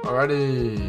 Alrighty.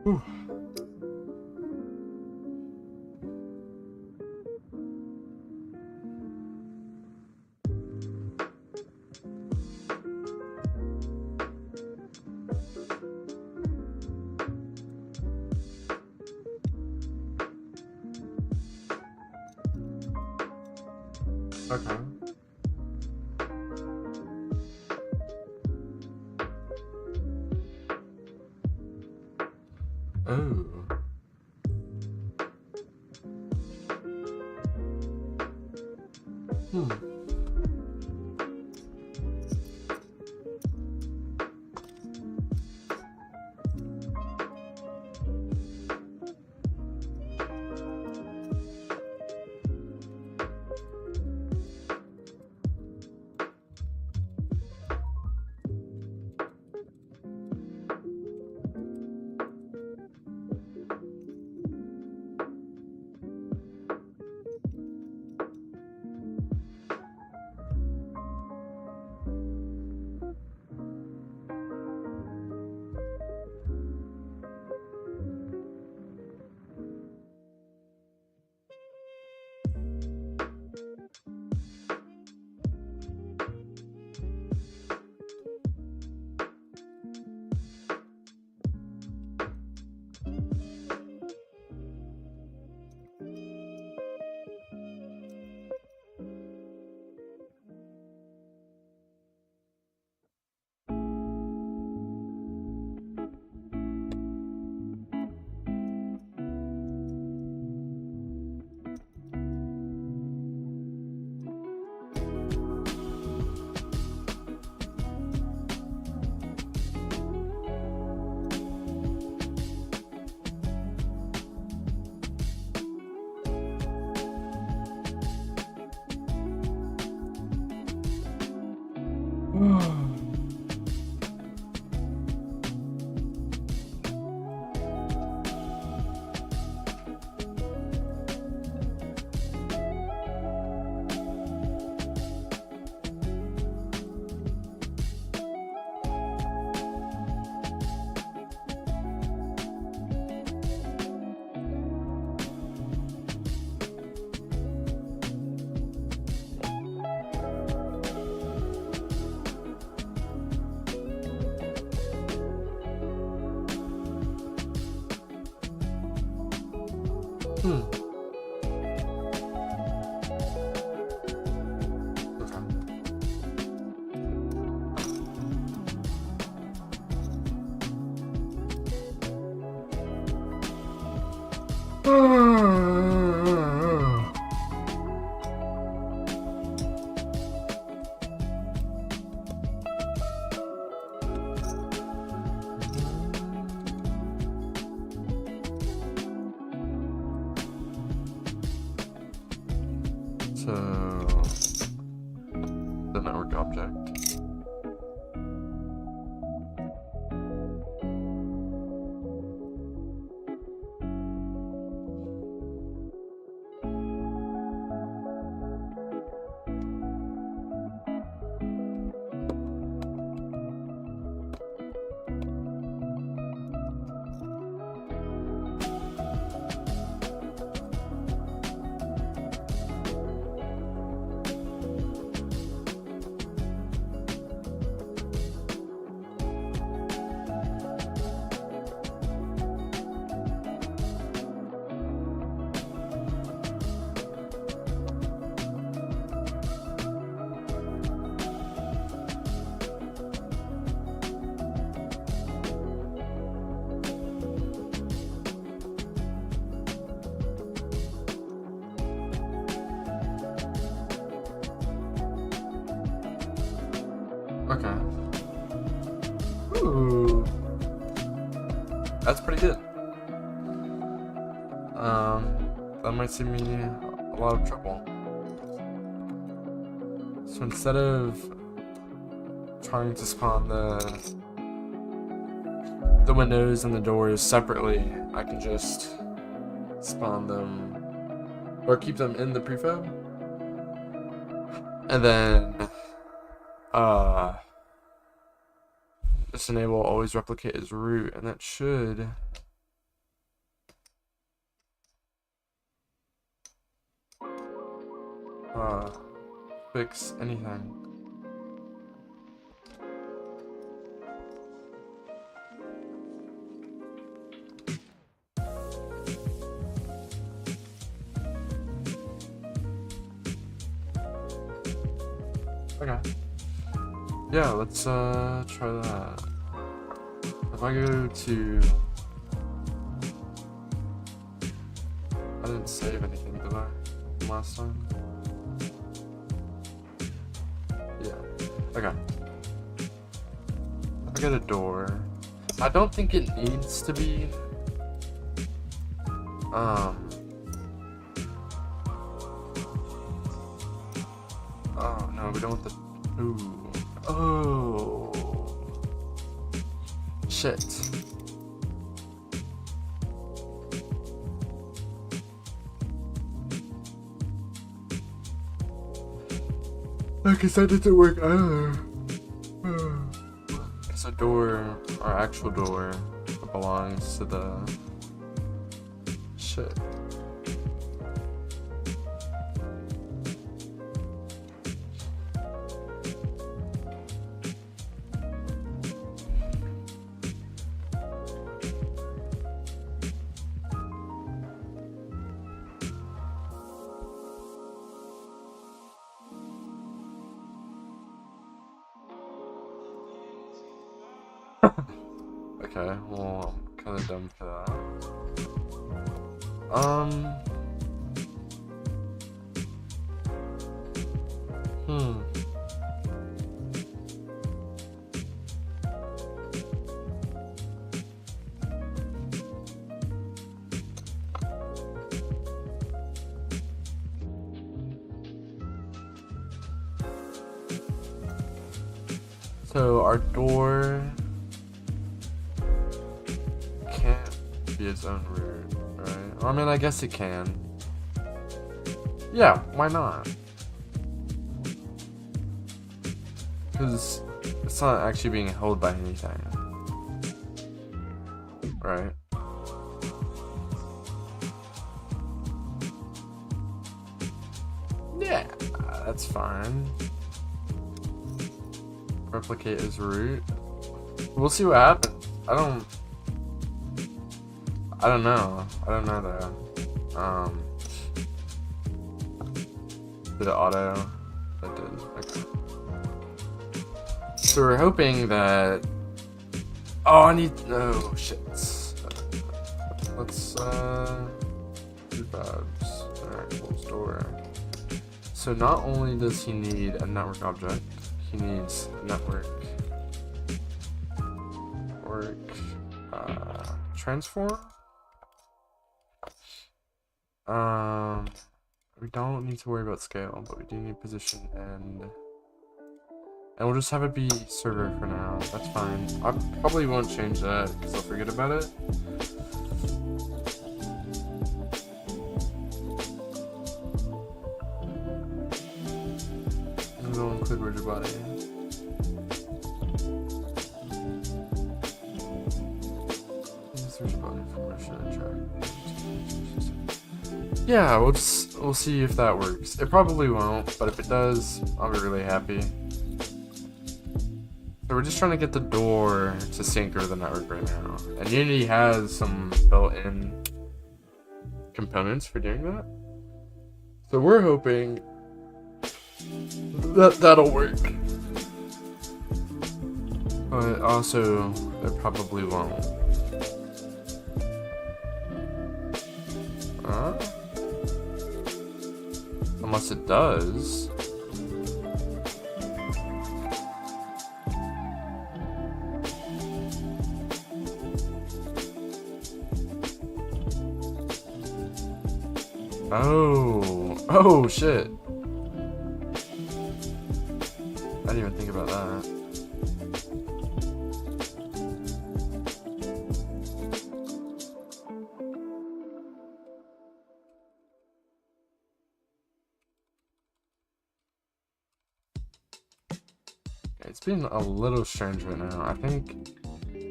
Whew. Okay. Oh. Hmm. Hmm. So, the network object. Okay. Ooh. That's pretty good. That might save me a lot of trouble. So instead of trying to spawn the windows and the doors separately, I can just spawn them or keep them in the prefab, and then just enable always replicate as root, and that should fix anything. Okay. Yeah, let's try that. If I go to, I didn't save anything, did I? Last time? Yeah. Okay. I got a door. I don't think it needs to be oh no, we don't want the ooh. Oh shit. I guess that didn't work either. It's a door, our actual door, that belongs to the shit. Okay, well, I'm kind of dumb for that. So our door can't be its own root, right? I mean, I guess it can. Yeah, why not? Because it's not actually being held by anything, right? Yeah, that's fine. Replicate as root. We'll see what happens. I don't know. Though. Did it auto? That did. Okay. So we're hoping that. Oh, I need. Oh shit. Let's prefabs. Alright, close door. So not only does he need a network object, he needs network transform. We don't need to worry about scale, but we do need position and we'll just have it be server for now. That's fine. I probably won't change that because I'll forget about it. And we'll include rigid body. Yeah, we'll see if that works. It probably won't, but if it does, I'll be really happy. So we're just trying to get the door to sync over the network right now. And Unity has some built-in components for doing that. So we're hoping that that'll work. But also, it probably won't. Unless it does. Oh shit. I didn't even think about that. It's been a little strange right now. I think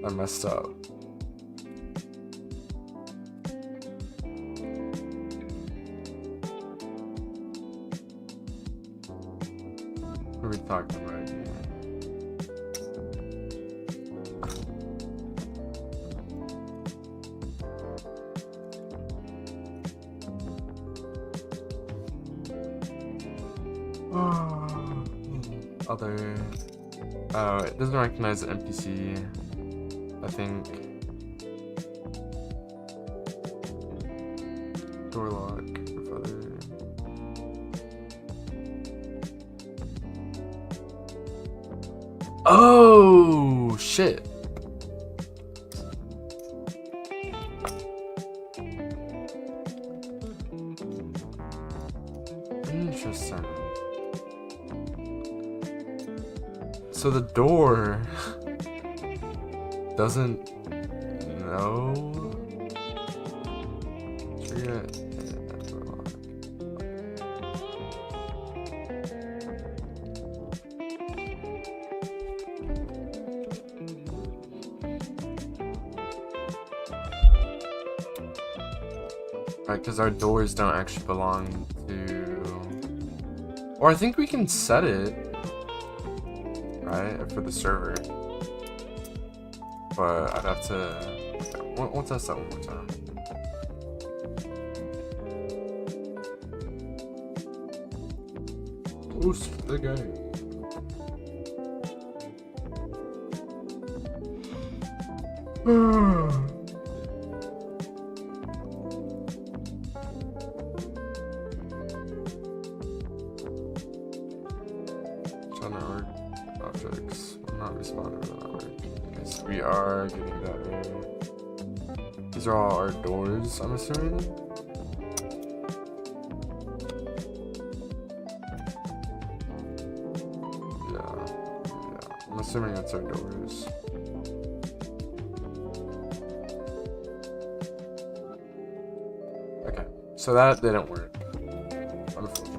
I messed up. What are we talking about here? Other. Oh, it doesn't recognize the NPC. I think. Door lock. If other. Oh shit. Interesting. So the door doesn't know. Right, because our doors don't actually belong to. Or I think we can set it. Right, for the server, but I'd have to. We'll test that one more time. Boost the game. Objects will not respond to the network. Okay, so we are getting that there. These are all our doors, I'm assuming. Yeah. I'm assuming that's our doors. Okay, so that didn't work. Unfortunately.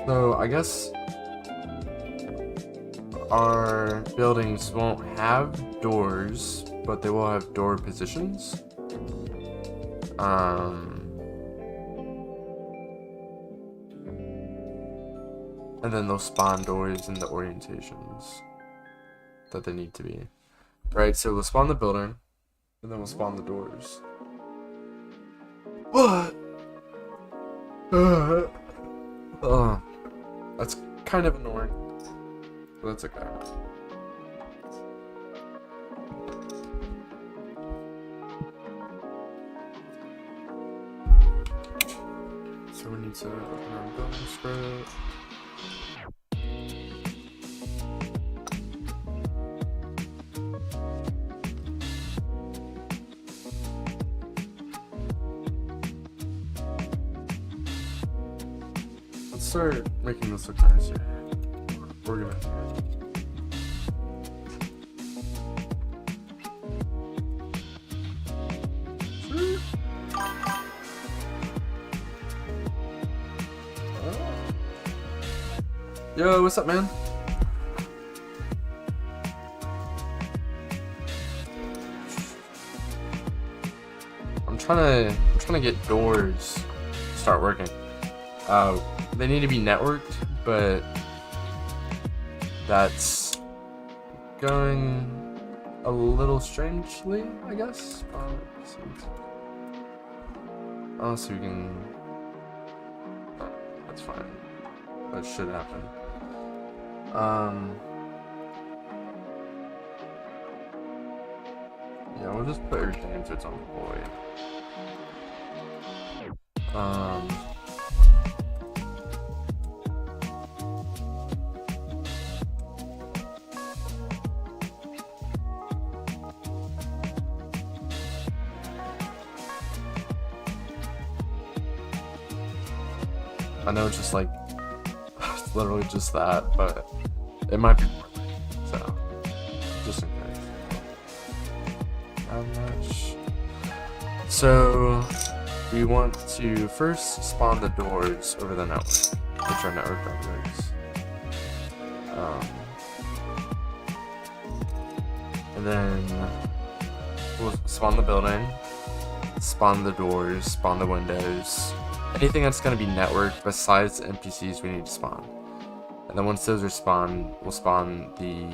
So I guess our buildings won't have doors, but they will have door positions. And then they'll spawn doors in the orientations that they need to be. Right, so we'll spawn the building, and then we'll spawn the doors. What? That's kind of annoying, but that's okay. So we need to open our building script. Let's start making this look nicer. We're gonna. Yo, what's up, man? I'm trying to get doors to start working. They need to be networked, but that's going a little strangely, I guess. Unless we can. That's fine. That should happen. Yeah, we'll just put everything into its own boy. I know it's just like, it's literally just that, but it might be more. So, just in case. How much? So, we want to first spawn the doors over the network, which are network boundaries. And then we'll spawn the building, spawn the doors, spawn the windows, anything that's going to be networked besides the NPCs we need to spawn. And then once those are spawned, we'll spawn the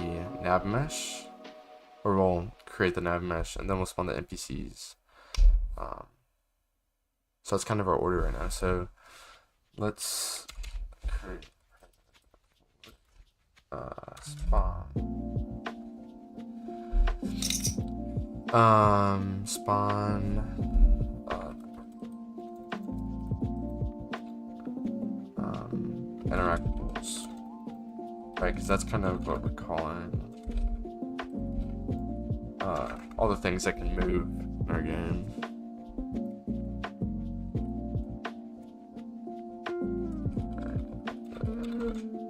nav mesh, or we'll create the nav mesh, and then we'll spawn the NPCs. So that's kind of our order right now. So let's create spawn. Spawn interactables, right? Because that's kind of what we're calling all the things that can move in our game.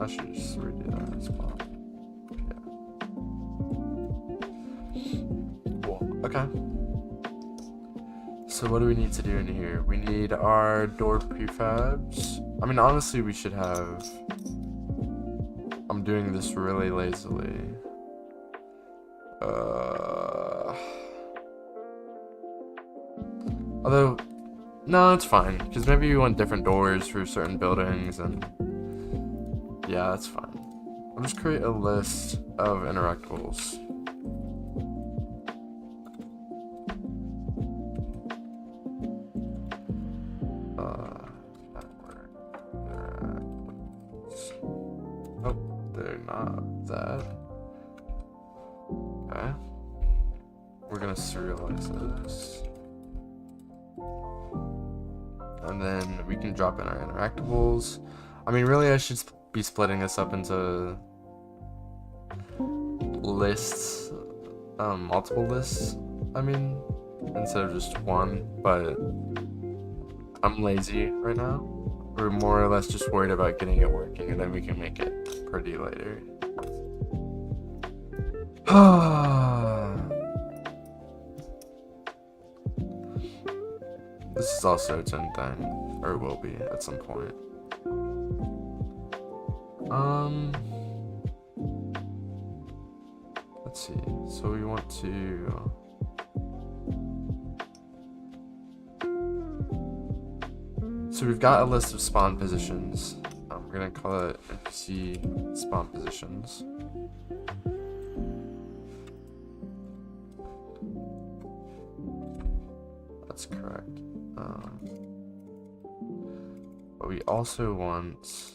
I should just redo that spawn. Yeah. Cool. Okay. So what do we need to do in here? We need our door prefabs. I mean, honestly, we should have... I'm doing this really lazily. Although, no, it's fine. Because maybe we want different doors for certain buildings and... Yeah, that's fine. I'll just create a list of interactables. Oh, they're not that. Okay. We're gonna serialize this. And then we can drop in our interactables. I mean, really, I should be splitting this up into lists, multiple lists, I mean, instead of just one, but I'm lazy right now. We're more or less just worried about getting it working, and then we can make it pretty later. This is also its own thing, or will be at some point. Let's see. So we want to so we've got a list of spawn positions. We're gonna call it NPC spawn positions. That's correct. But we also want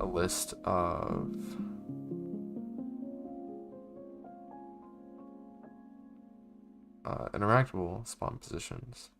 a list of interactable spawn positions.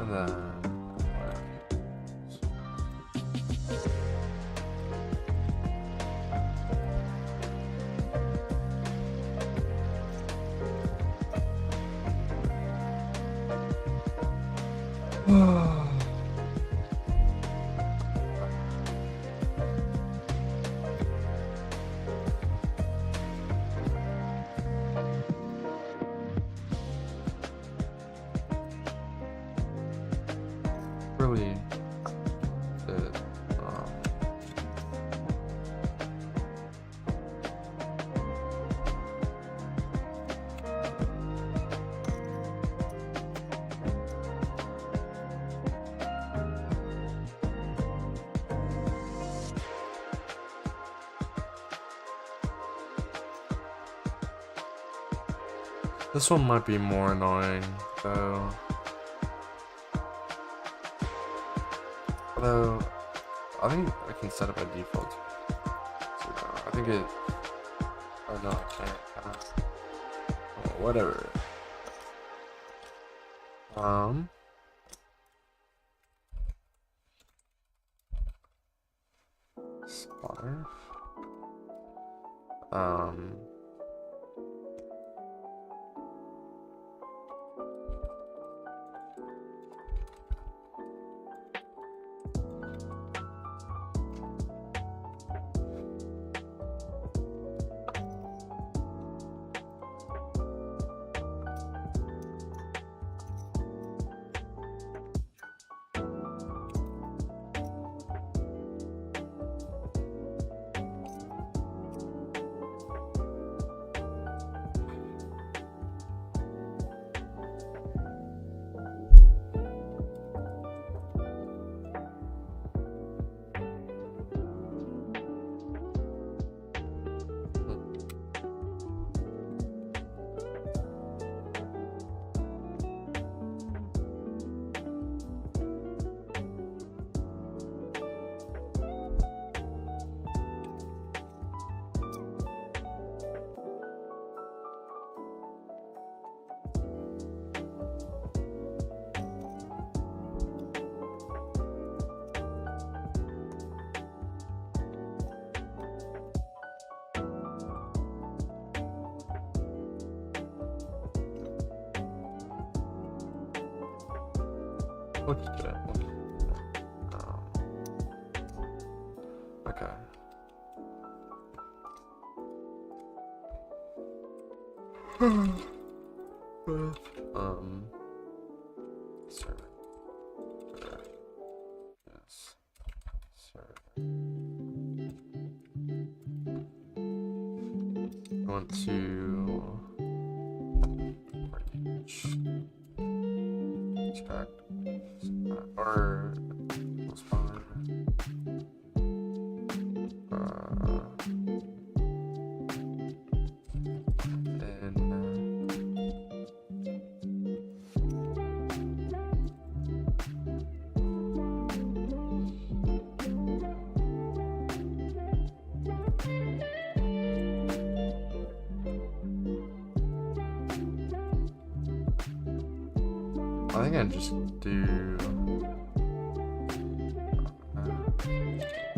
And then literally it. This one might be more annoying, though. Although, I think I can set it by default. So, I think it... Oh no, I can't. Oh, whatever. Spawner. Let's do it. Okay. Server. Yes. Server. I want to check or spawn. I think I just do.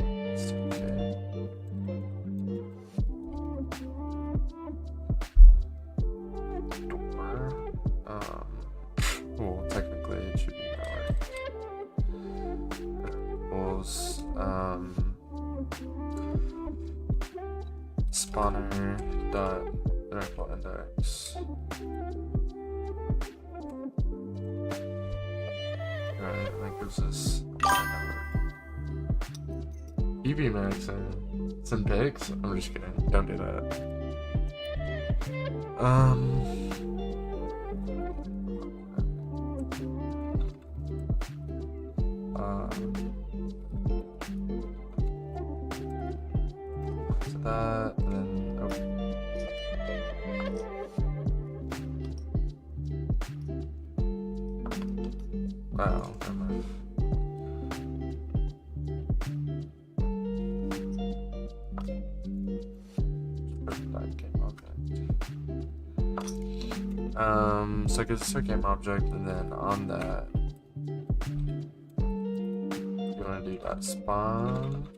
It's okay. Door. Well, technically it should be variables. Spawner dot interval index. Alright, that gives us EV max and some pigs. I'm just kidding. Don't do that. So that and then wow, never mind. So I get a start game object, and then on that, you want to do that spawn,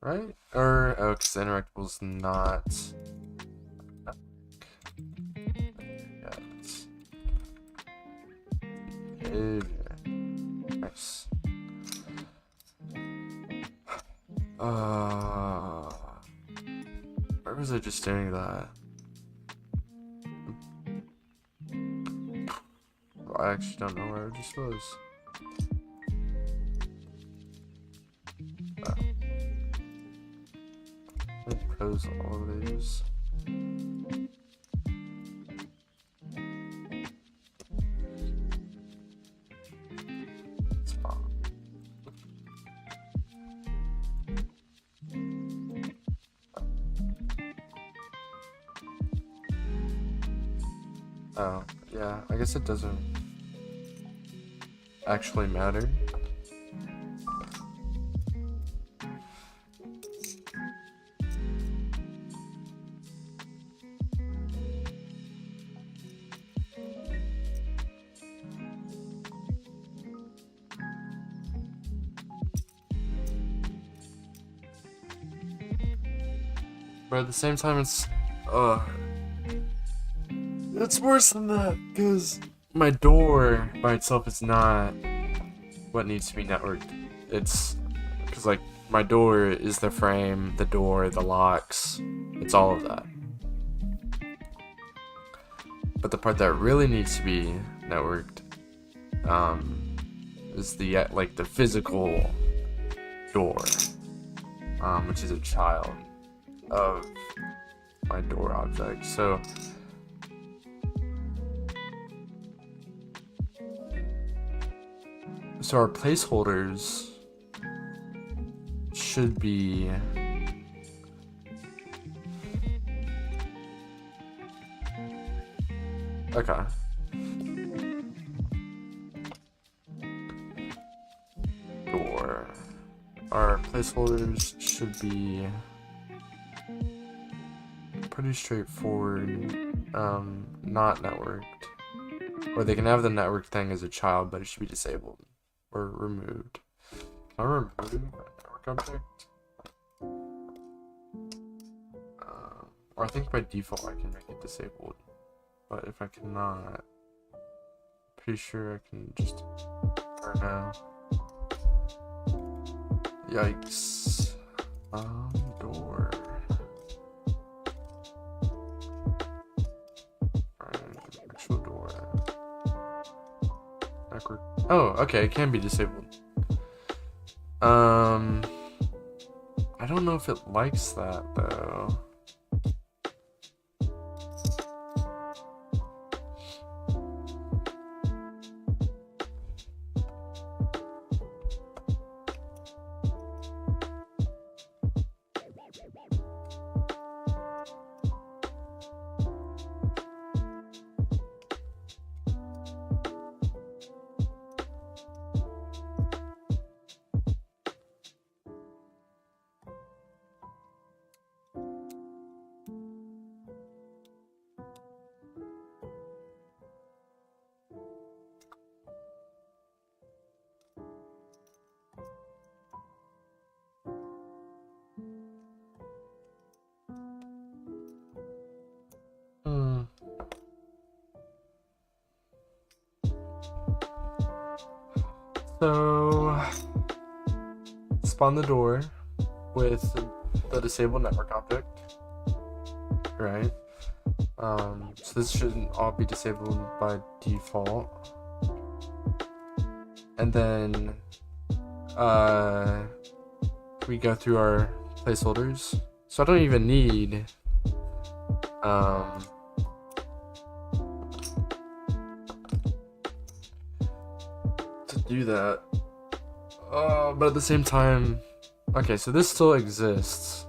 right? Or oh, because the interactable's not. Behavior. Nice. Where was I just doing that? I actually don't know where I just was. close all of these. Oh, yeah, I guess it doesn't actually matter. But at the same time, it's worse than that, because my door by itself is not what needs to be networked. It's because, like, my door is the frame, the door, the locks, it's all of that. But the part that really needs to be networked is the the physical door, which is a child of my door object. So our placeholders should be okay. Door. Our placeholders should be pretty straightforward, not networked. Or they can have the network thing as a child, but it should be disabled or removed. Can I remove a network object? Or I think by default I can make it disabled. But if I cannot, pretty sure I can just turn now. Yikes. Door. Actual door. Backward. Oh, okay, it can be disabled. I don't know if it likes that though. So, spawn the door with the disabled network object, right? So this shouldn't all be disabled by default. And then we go through our placeholders. So I don't even need to do that. But at the same time, okay, so this still exists.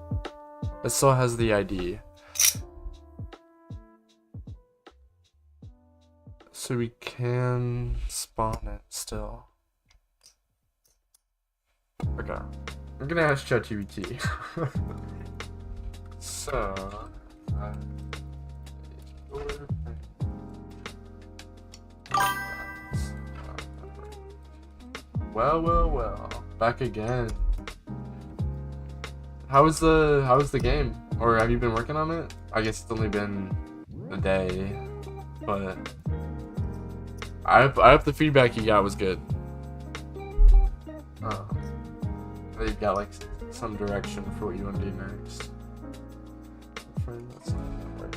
It still has the ID. So we can spawn it still. Okay. I'm gonna ask ChatGPT. So, well, back again. How was the game? Or have you been working on it? I guess it's only been a day, but I hope the feedback you got was good. That you got like some direction for what you want to do next. That's not gonna work.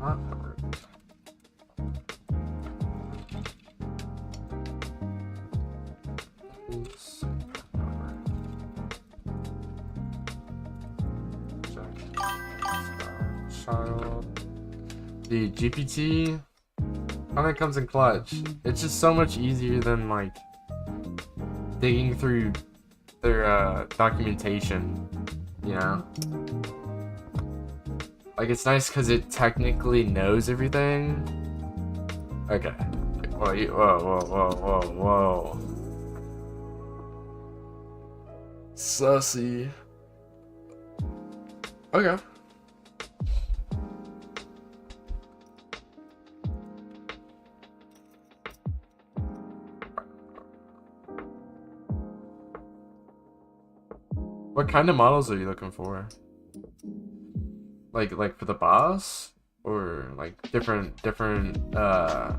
Not work. child. The GPT kind of comes in clutch. It's just so much easier than like digging through their documentation, you know? Like, it's nice because it technically knows everything. Okay. Whoa. Sussy. Okay. What kind of models are you looking for? Like for the boss? Or like different I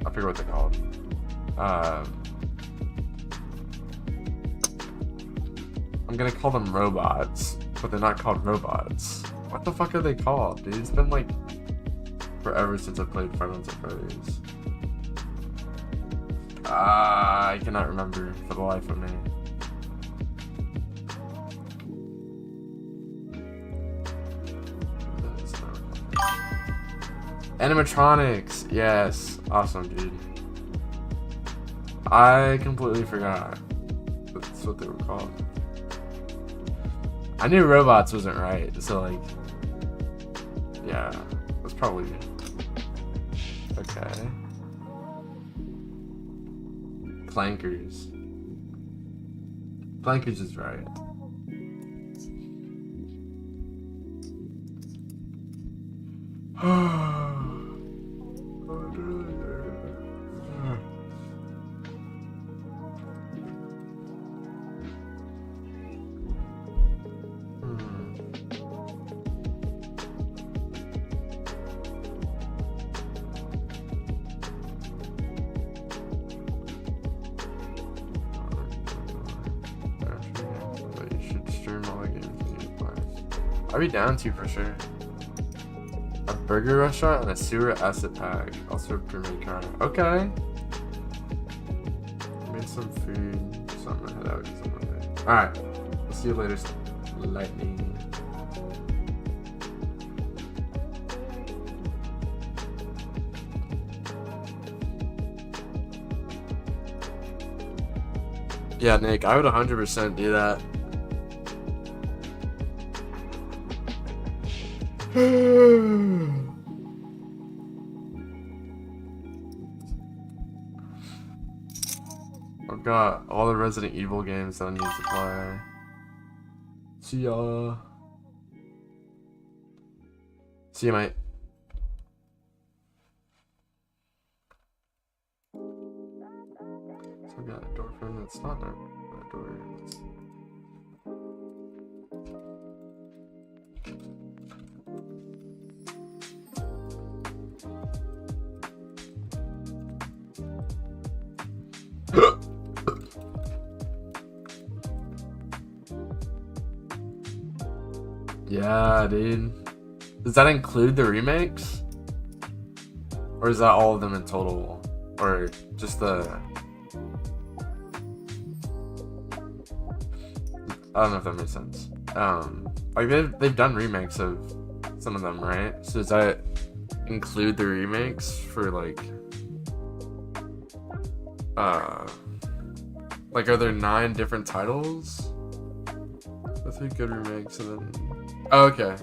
forget what they're called. I'm gonna call them robots, but they're not called robots. What the fuck are they called, dude? It's been like forever since I played Five Nights at Freddy's. I cannot remember for the life of me. Animatronics, yes, awesome, dude. I completely forgot. That's what they were called. I knew robots wasn't right, so like, yeah, that's probably okay. Plankers. Plankers is right. I'd be down to for sure. A burger restaurant and a sewer asset pack. Also a pyramid counter. Okay. Made some food. So I'm gonna head out. Alright. We'll see you later. Lightning. Yeah, Nick, I would 100% do that. I've got all the Resident Evil games that I need to play. See ya. See you, mate. So I've got a door frame that's not a door. Yeah, dude. Does that include the remakes? Or is that all of them in total? Or just the... I don't know if that makes sense. Like they've done remakes of some of them, right? So does that include the remakes for like are there 9 different titles? I think good remakes and then... Oh, okay.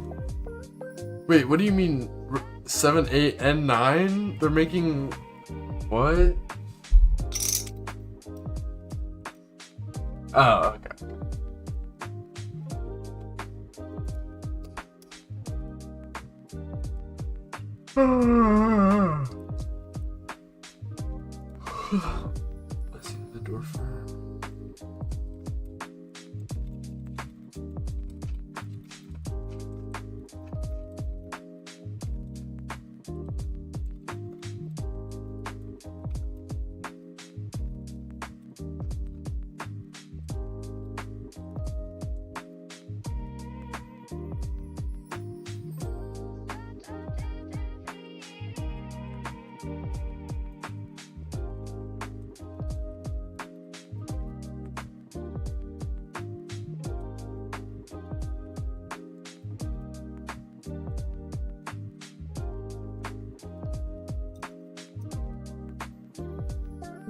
Wait, what do you mean 7, 8, and 9? They're making... What? Oh, okay. Let's see the door frame.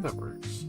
That works.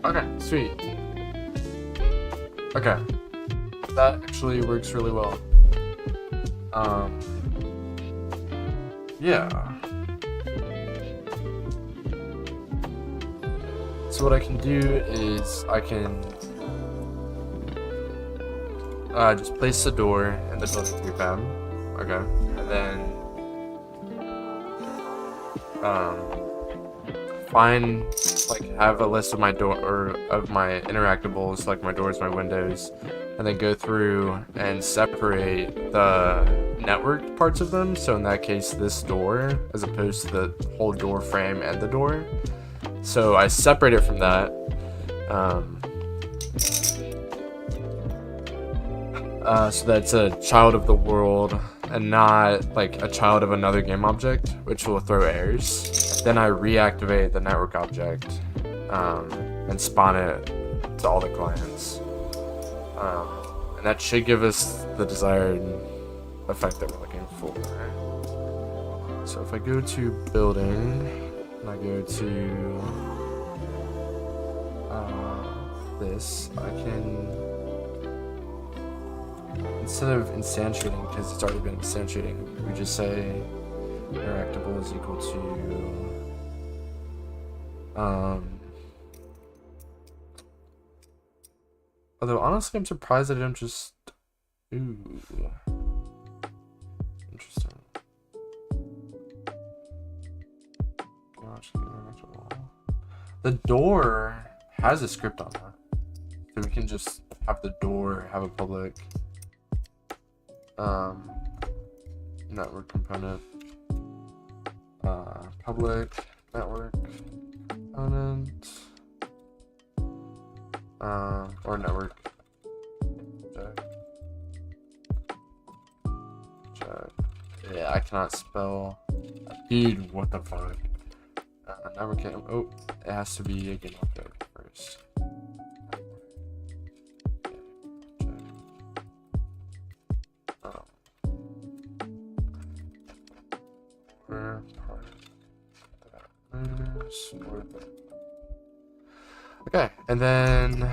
Okay, sweet. Okay. That actually works really well. Yeah. So what I can do is I can just place the door in the building 3 pad. Okay. And then find, like, have a list of my door or of my interactables, like my doors, my windows, and then go through and separate the networked parts of them. So in that case, this door, as opposed to the whole door frame and the door. So I separate it from that. So that it's a child of the world and not like a child of another game object, which will throw errors. Then I reactivate the network object and spawn it to all the clients. And that should give us the desired effect that we're looking for. So if I go to building, and I go to this, I can, instead of instantiating, because it's already been instantiating, we just say interactable is equal to although honestly I'm surprised that I don't just interesting. Gosh, the door has a script on that, so we can just have the door have a public network component, public network component, or network check. Yeah, I cannot spell. Dude, what the fuck? Network cam. Oh, it has to be a game object first. Okay, and then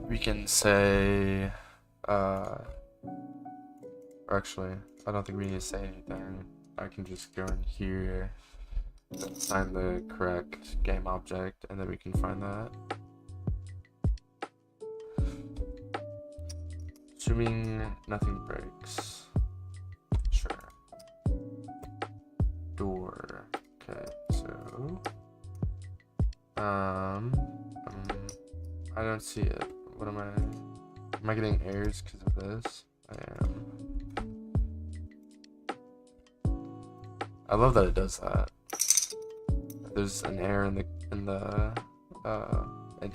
we can say or actually I don't think we need to say anything. I can just go in here and assign the correct game object, and then we can find that. Assuming nothing breaks. Sure. Door. Okay, so I don't see it. What am I getting errors because of this? I am. I love that it does that. If there's an error in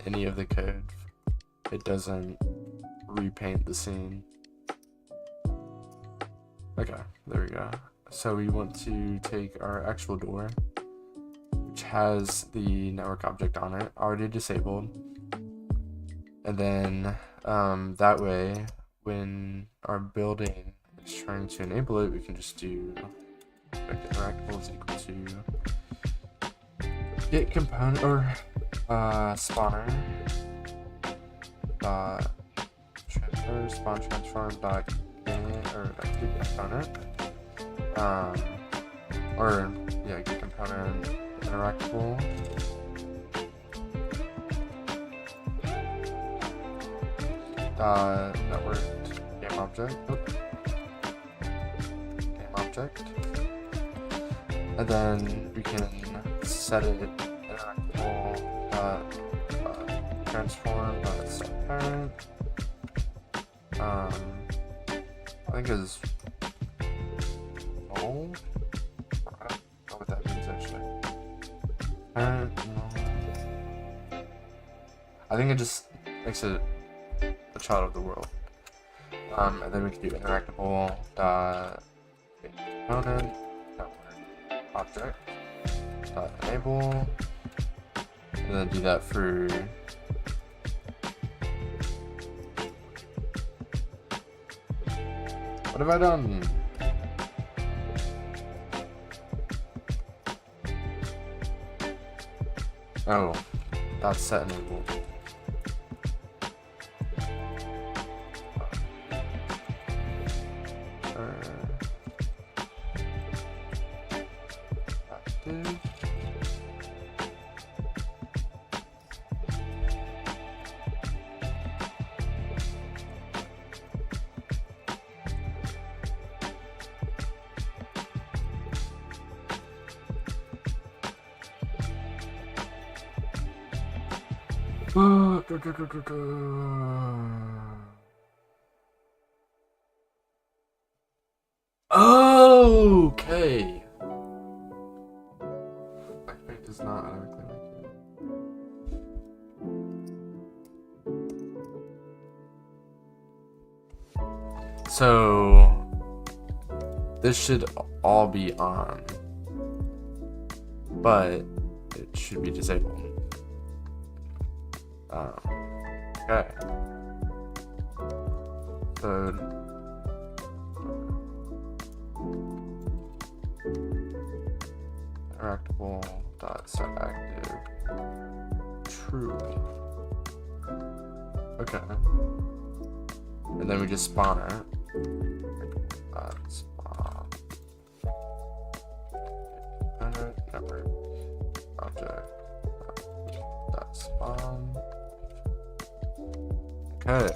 any of the code, it doesn't repaint the scene. Okay, there we go. So we want to take our actual door, which has the network object on it, already disabled. And then that way, when our building is trying to enable it, we can just do interactable is equal to get component or spawner transfer spawn transform dot get or get component or yeah, get component interactable network game object and then we can set it interactable transform set parent I think is old. I don't know what that means actually. Parent, no. I think it just makes it a child of the world. And then we can do interactable dot component network object dot enable, and then do that for what have I done? Oh, that's set enable. Active. Okay. Backpack does not automatically make it. So this should all be on, but it should be disabled. Okay. So interactable dot set active true. Okay. And then we just spawn it. Spawn network object dot spawn. Okay.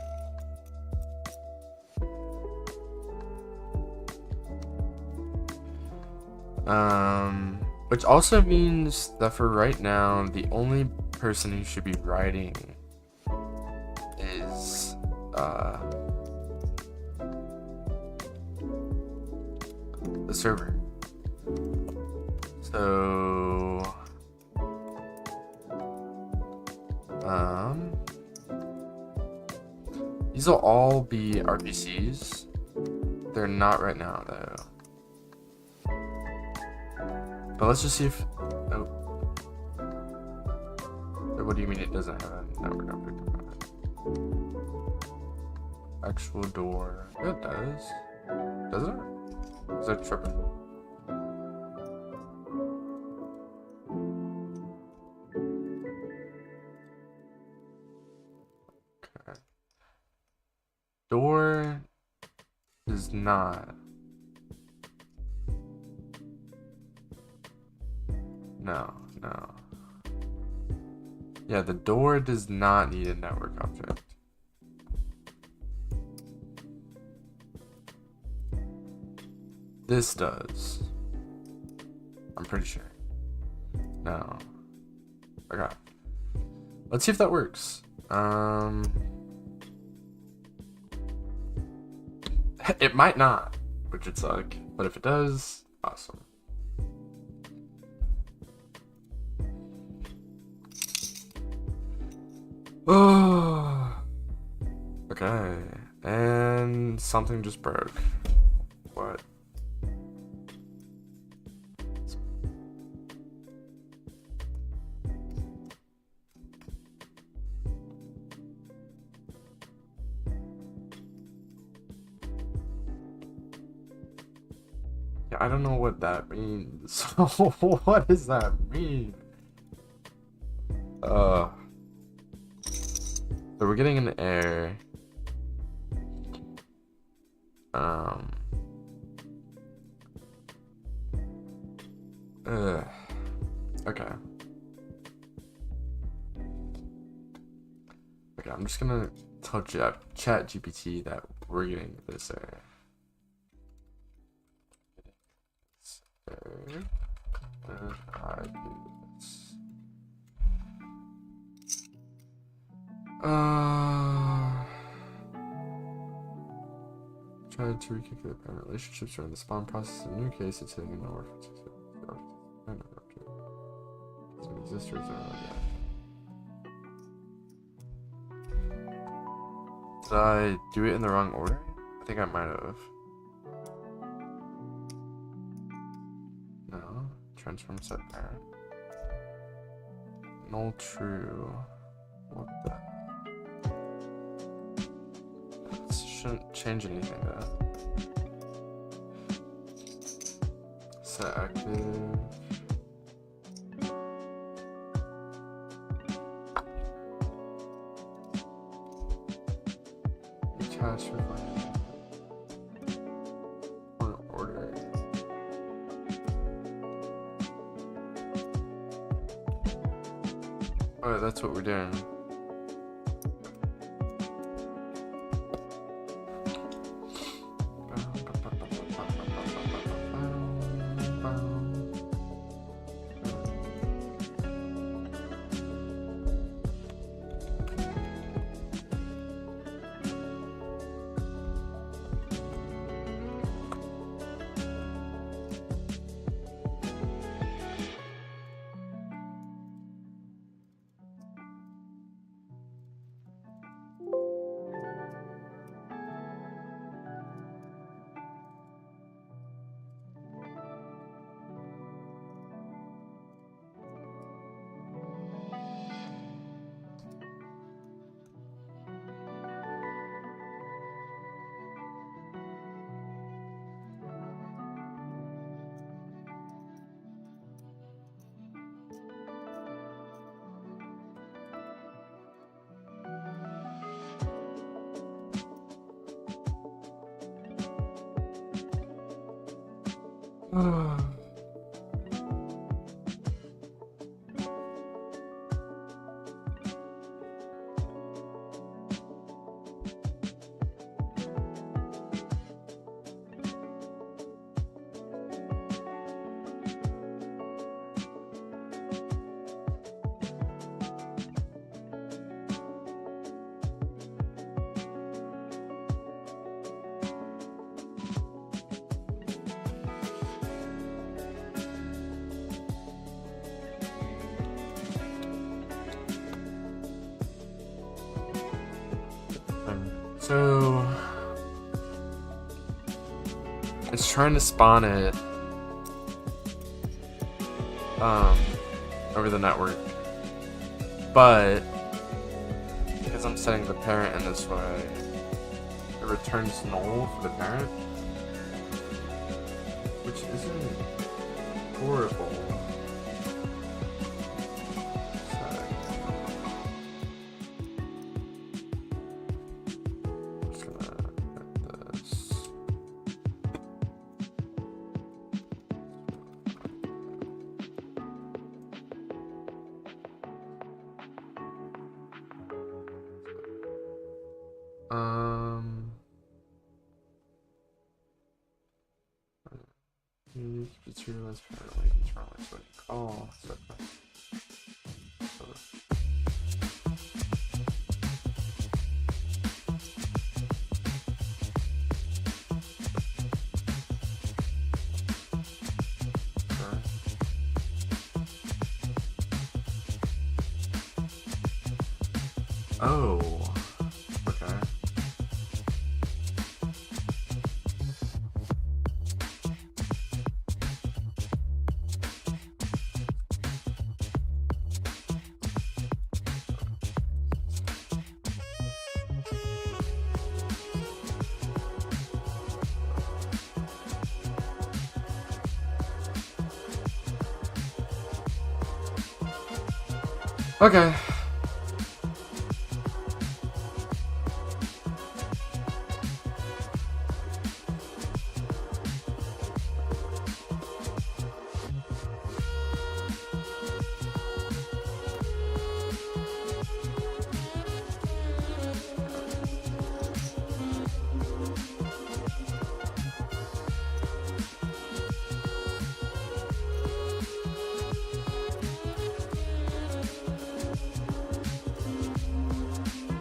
Which also means that for right now, the only person who should be writing is the server. So these will all be RPCs. They're not right now though. But let's just see if. Oh. What do you mean it doesn't have a network object component? Actual door. Yeah, it does. Does it? Is that tripping? Okay. Door is not. No. Yeah, the door does not need a network object. This does. I'm pretty sure. No. Okay. Let's see if that works. It might not, which would suck, but if it does, awesome. Oh. Okay. And something just broke. What? Yeah, I don't know what that means. What does that mean? So we're getting an error. Okay. Okay, I'm just gonna tell Chat GPT that we're getting this error. I do this. Tried to recalculate parent relationships during the spawn process. In your case, it's hitting no references. Doesn't exist or is there yet? Did I do it in the wrong order? I think I might have. No. Transform set parent. Null true. What the? This shouldn't change anything though. Set active. Cache with my order. Alright, that's what we're doing. So it's trying to spawn it over the network, but because I'm setting the parent in this way, it returns null for the parent, which isn't horrible. It's realized apparently internally, so call. Oh, okay. Okay.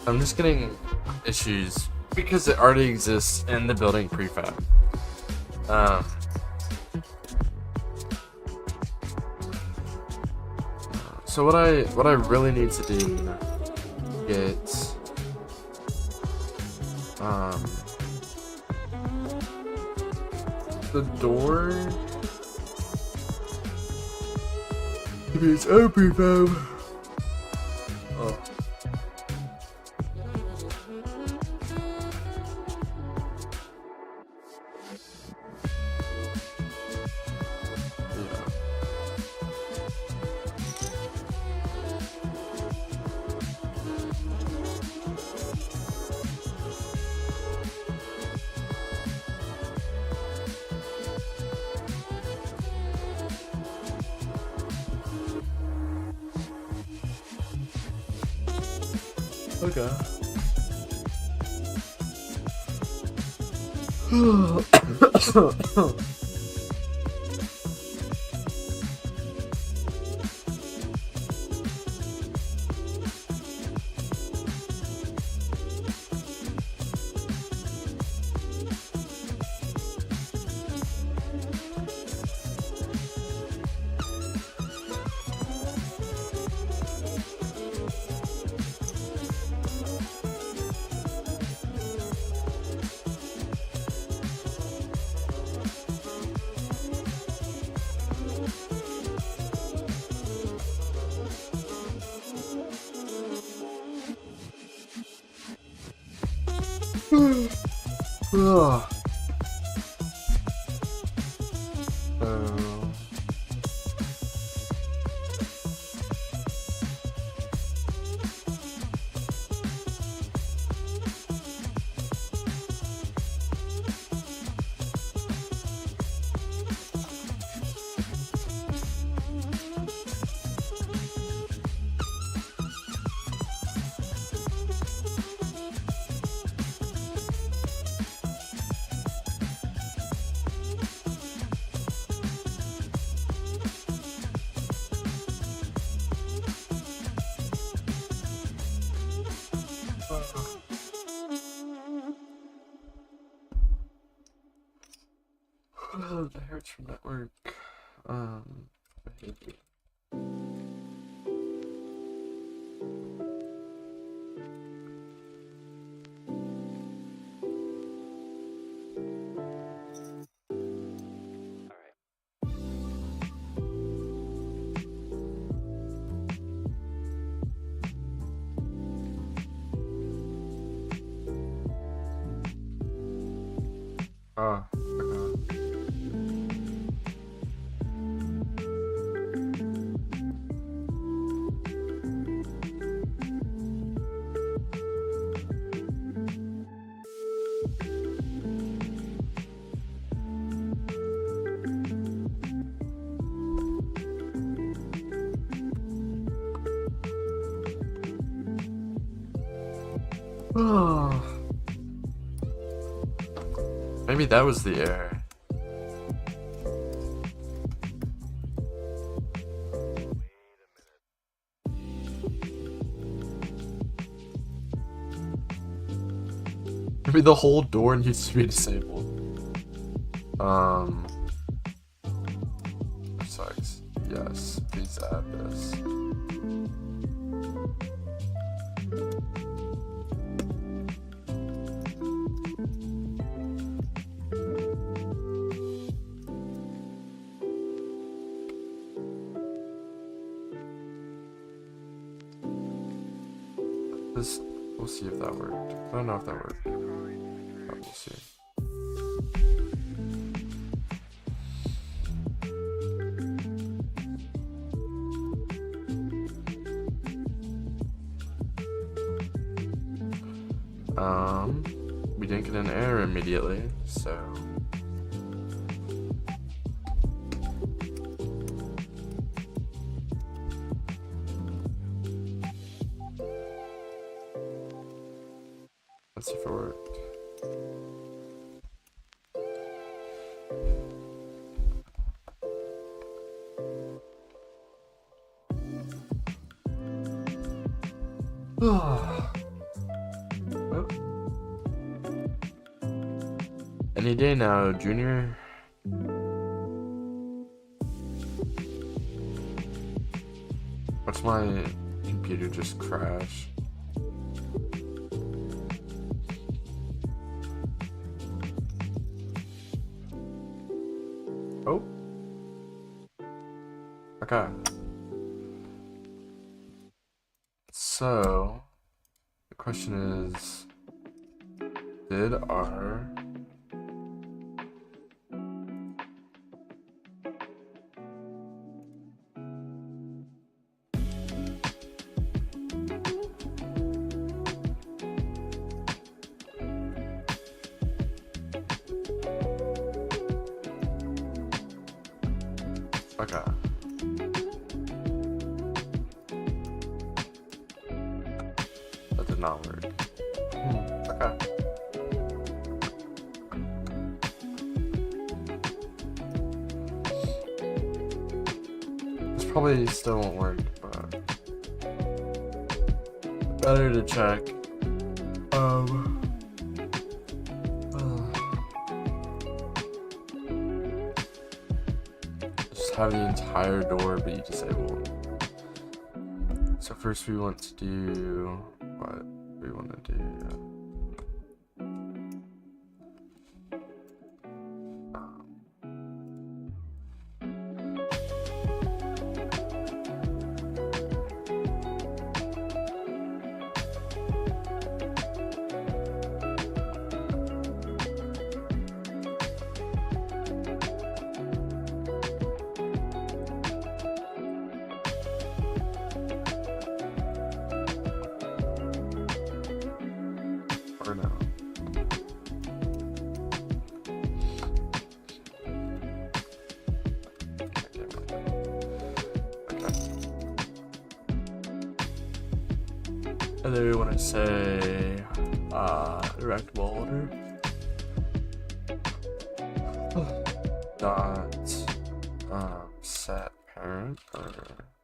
I'm just getting issues because it already exists in the building prefab. So what I really need to do, get the door to be its own prefab. Oh. Okay. Ugh. Oh, the hurts from network. Behavior. Okay. Oh. Maybe that was the error. Maybe the whole door needs to be disabled. Sucks. Yes, please add this. We'll see if that worked. I don't know if that worked. But we'll see. We didn't get an error immediately, so let's see if it worked. Oh. Any day now, Junior. Watch my computer just crash. Oh. Okay. So, the question is, did our okay. That did not work. Okay. This probably still won't work, but better to check. Just have the entire door be disabled. So first we want to do what we want to do. Or no. And then we want to say direct order dot set parent or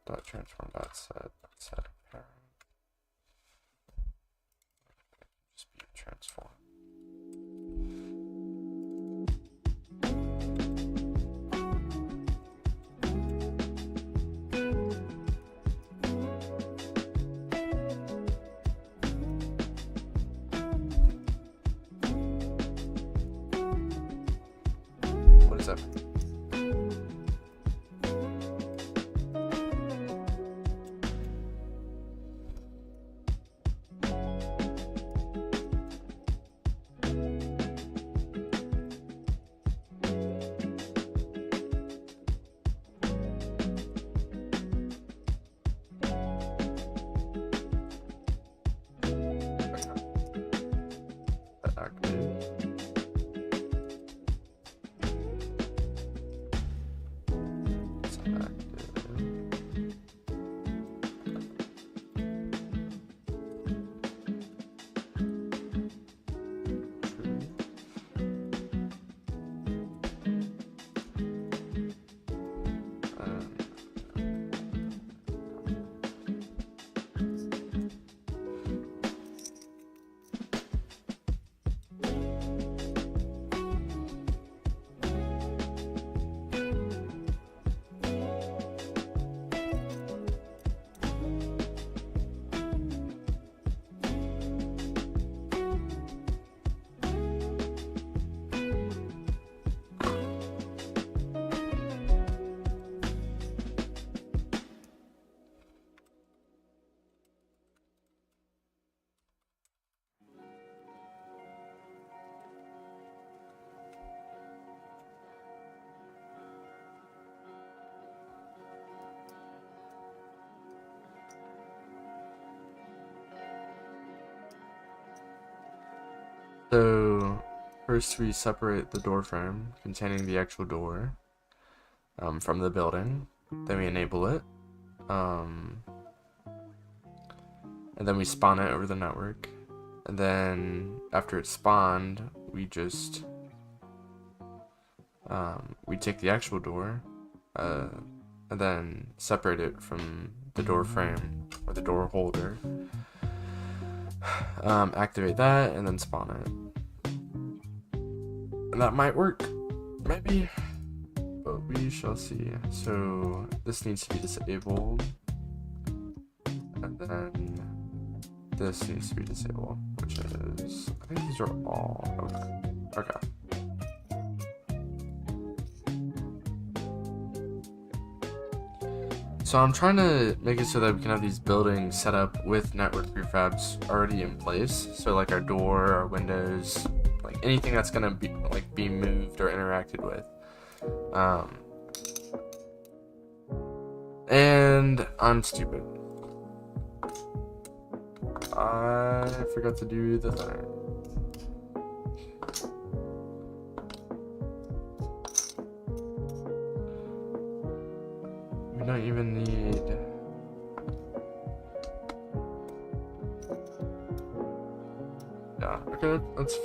dot transform dot set parent. Just be transform. What is that? Active. So first we separate the door frame containing the actual door from the building. Then we enable it. And then we spawn it over the network. And then after it's spawned, we just we take the actual door and then separate it from the door frame or the door holder. Activate that and then spawn it. And that might work, maybe, but we shall see. So this needs to be disabled, and then this needs to be disabled, which is, I think these are all okay. So I'm trying to make it so that we can have these buildings set up with network prefabs already in place. So like our door, our windows, like anything that's gonna be moved or interacted with. And I'm stupid. I forgot to do the thing. We don't even need... Yeah, okay, that's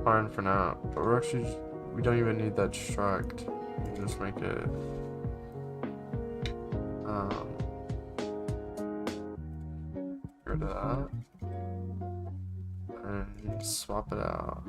fine for now. But we don't even need that struct. We just make it... Get rid of that. And swap it out.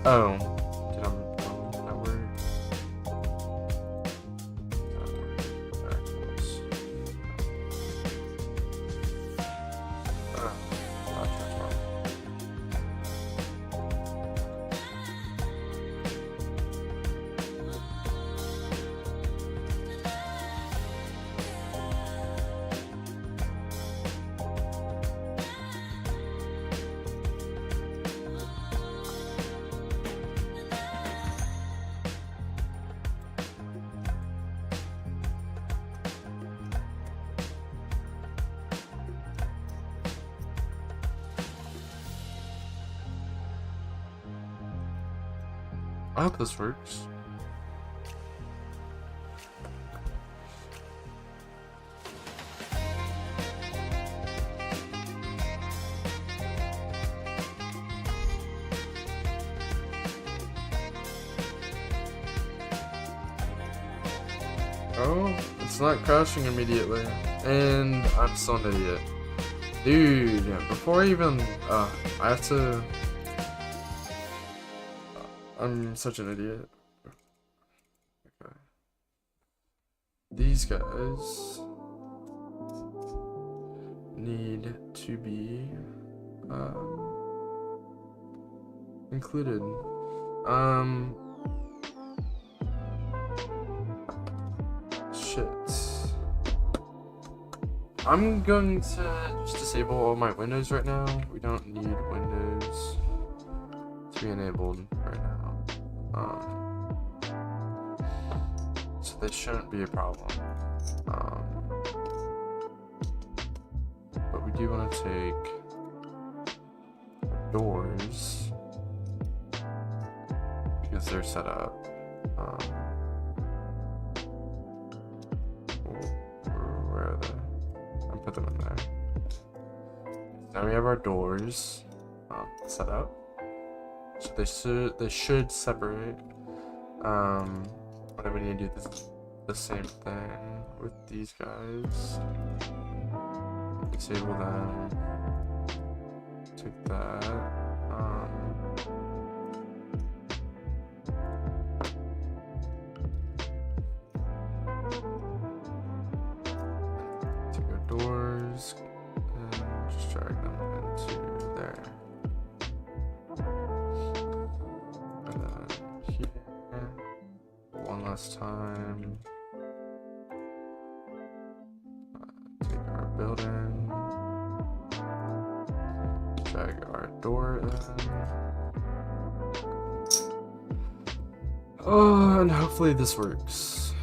Oh, did that work? Alright, close. I hope this works. Oh, it's not crashing immediately. And I'm still an idiot. Dude, before I even, I have to... I'm such an idiot. Okay. These guys need to be included. Shit. I'm going to just disable all my windows right now. We don't need windows to be enabled right now. So this shouldn't be a problem. But we do want to take doors because they're set up. Where are they? I'll put them in there. Now we have our doors set up. So they should separate But we need to do the same thing with these guys. Disable them. Take that. Take our doors and just drag them into there. And then here, one last time. Take our building. Drag our door in. Oh, and hopefully this works.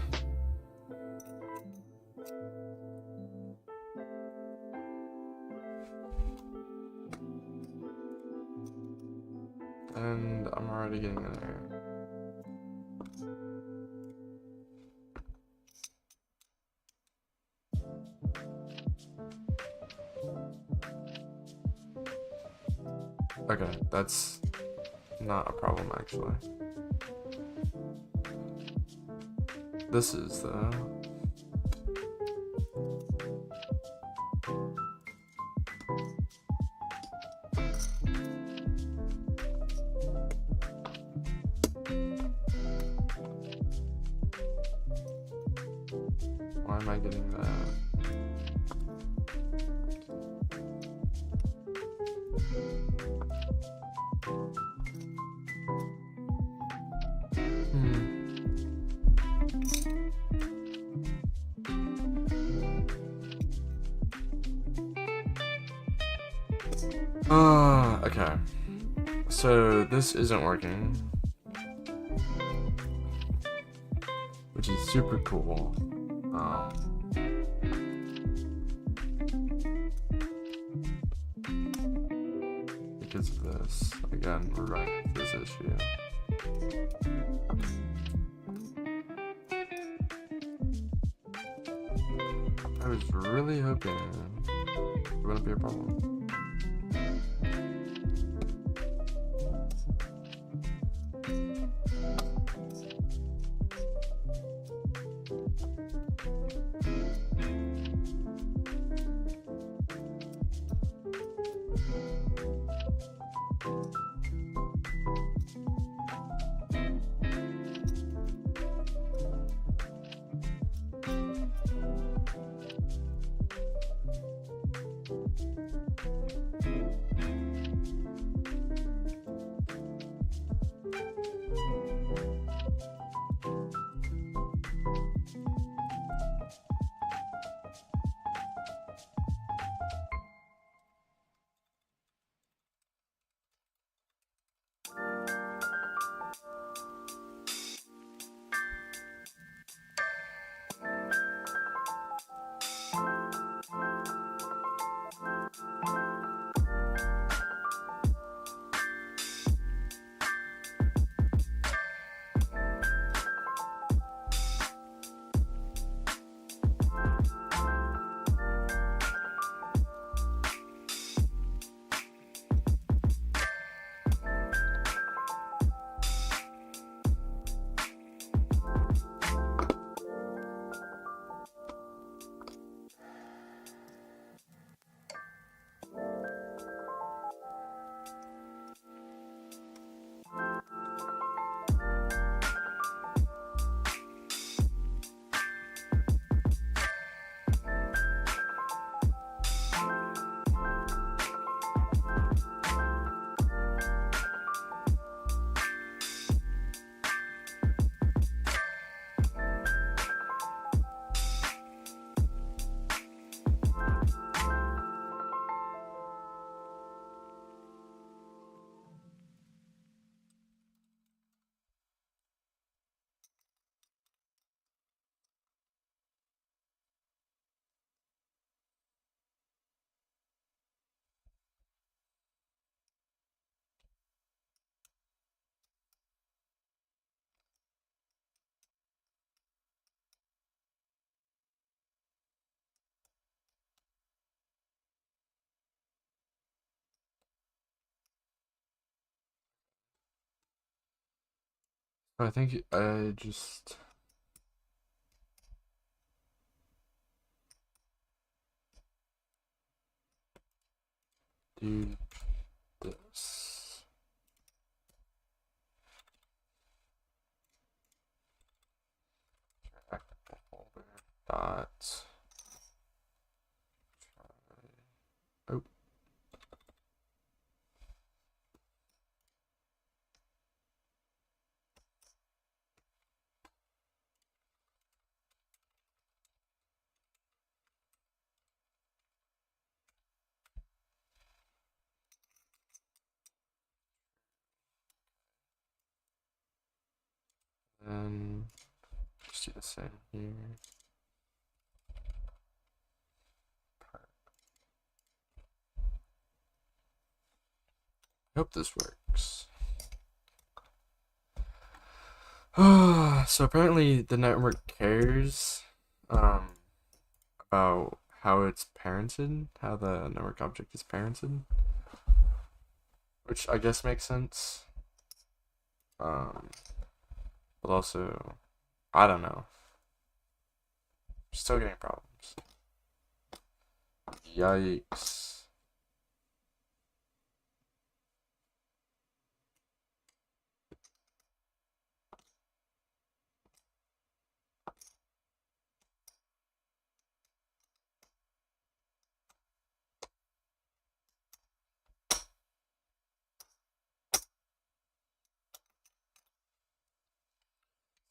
And I'm already getting in there. Okay, that's not a problem actually. This is the why am I getting that? Okay. So this isn't working, which is super cool. Because of this, again, we're running into this issue. I was really hoping it wouldn't be a problem. I think I just do this. Folder dot. Oh. And just do the same here. I hope this works. So apparently the network cares about how it's parented, how the network object is parented, which I guess makes sense. But also, I don't know. Still getting problems. Yikes.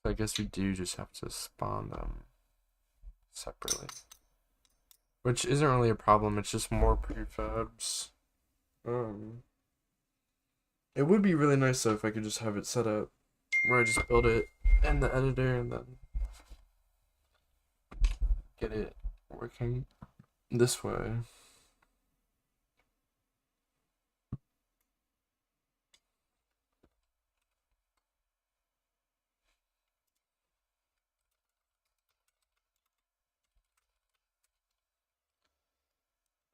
I guess we do just have to spawn them separately. Which isn't really a problem, it's just more prefabs. It would be really nice though if I could just have it set up where I just build it in the editor and then get it working this way.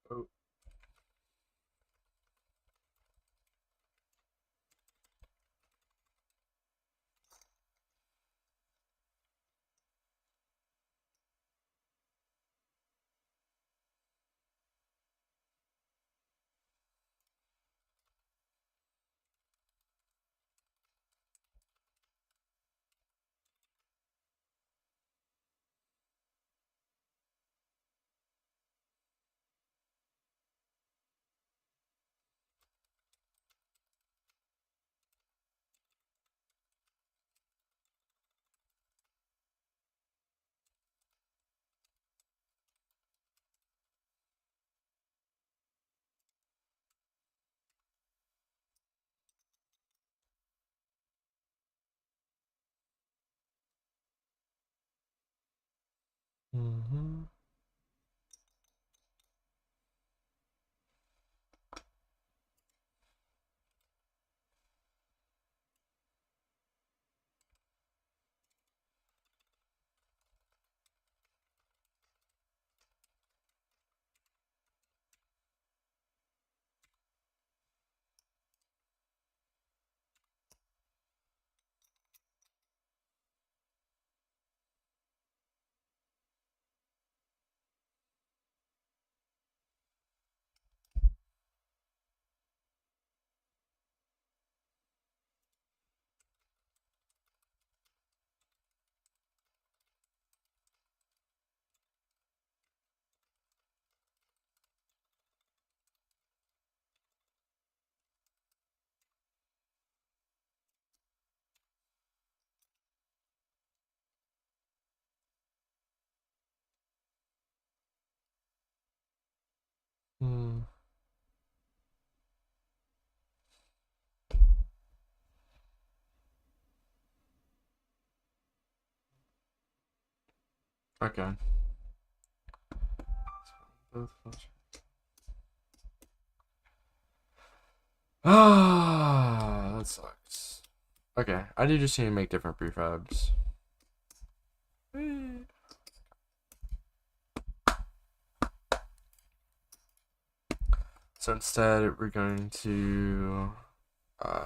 Oh. Mm-hmm. Hmm. Okay. Ah, that sucks. Okay, I do just need to make different prefabs. So instead, we're going to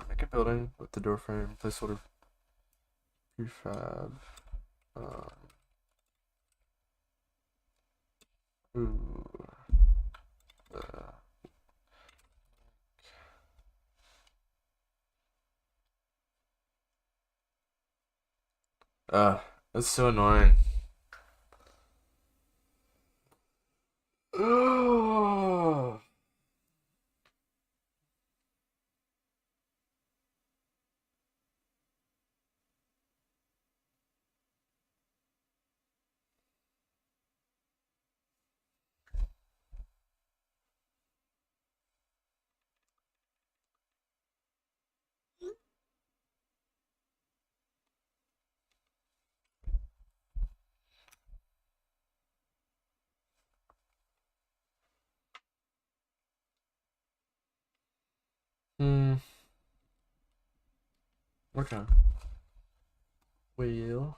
make a building with the door frame placeholder prefab. Ooh. That's so annoying. Ugh. Hmm. Okay. Well.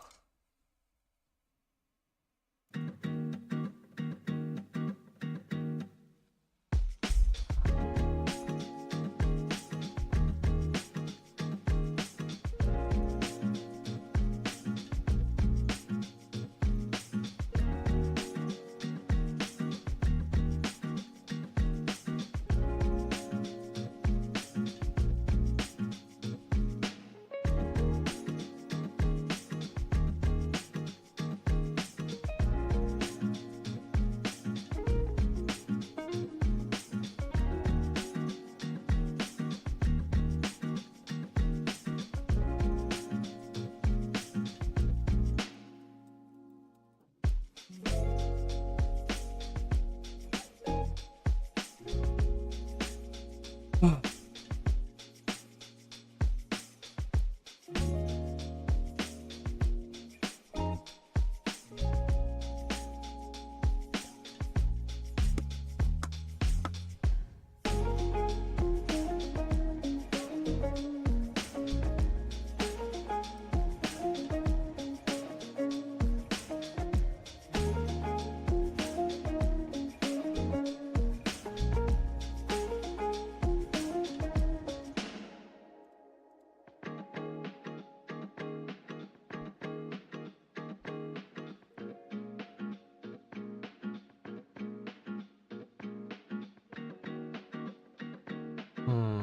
Hmm.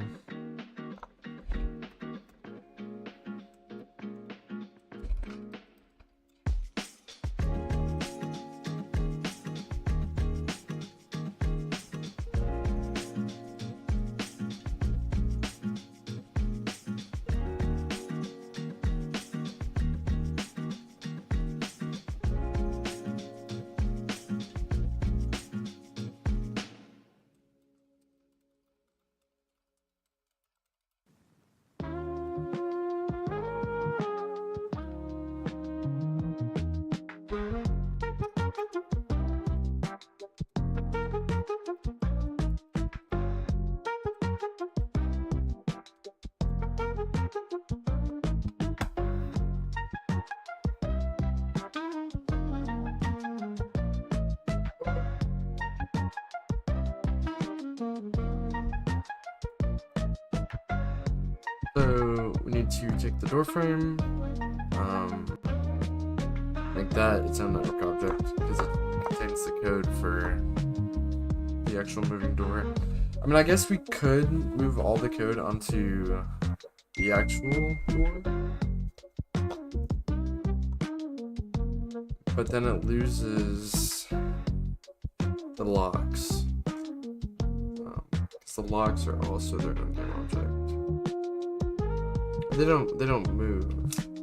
So we need to take the door frame, make that its own network object because it contains the code for the actual moving door. I mean, I guess we could move all the code onto the actual door, but then it loses the locks. 'Cause the locks are also their own game object. They don't move,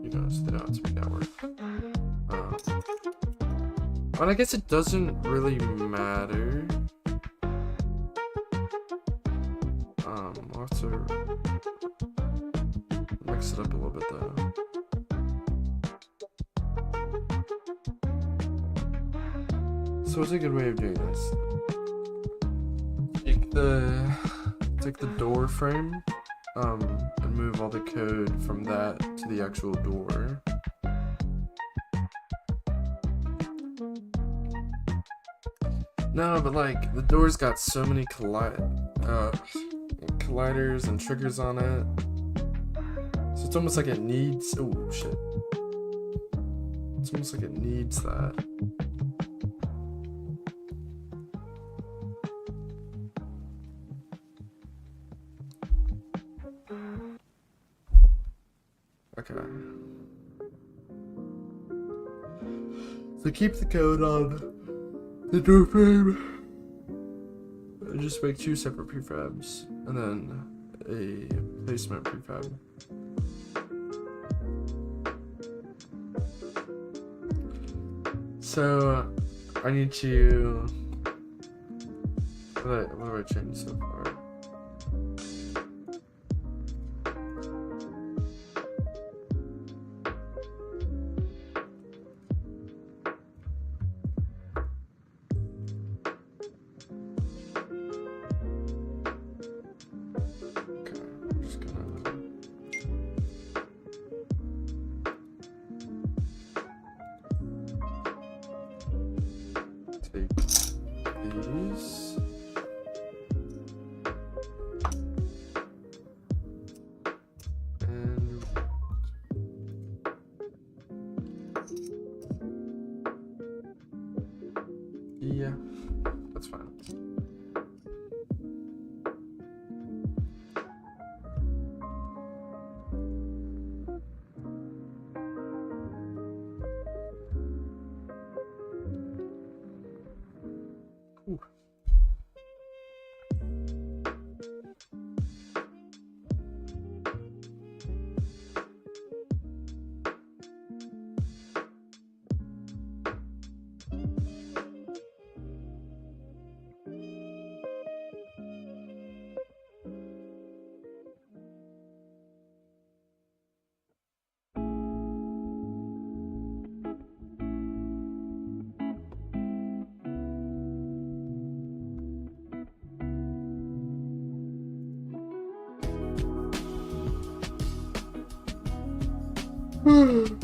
you know, so they don't have to be networked. But I guess it doesn't really matter. I'll have to mix it up a little bit though. So what's a good way of doing this? Take the door frame, and move all the code from that to the actual door. No, but like the door's got so many colliders and triggers on it, so it's almost like it needs. Oh shit! It's almost like it needs that. Okay. So keep the code on the door frame. And just make 2 separate prefabs. And then a placement prefab. So I need to... What have I changed so far? These. And yeah, that's fine. Ooh.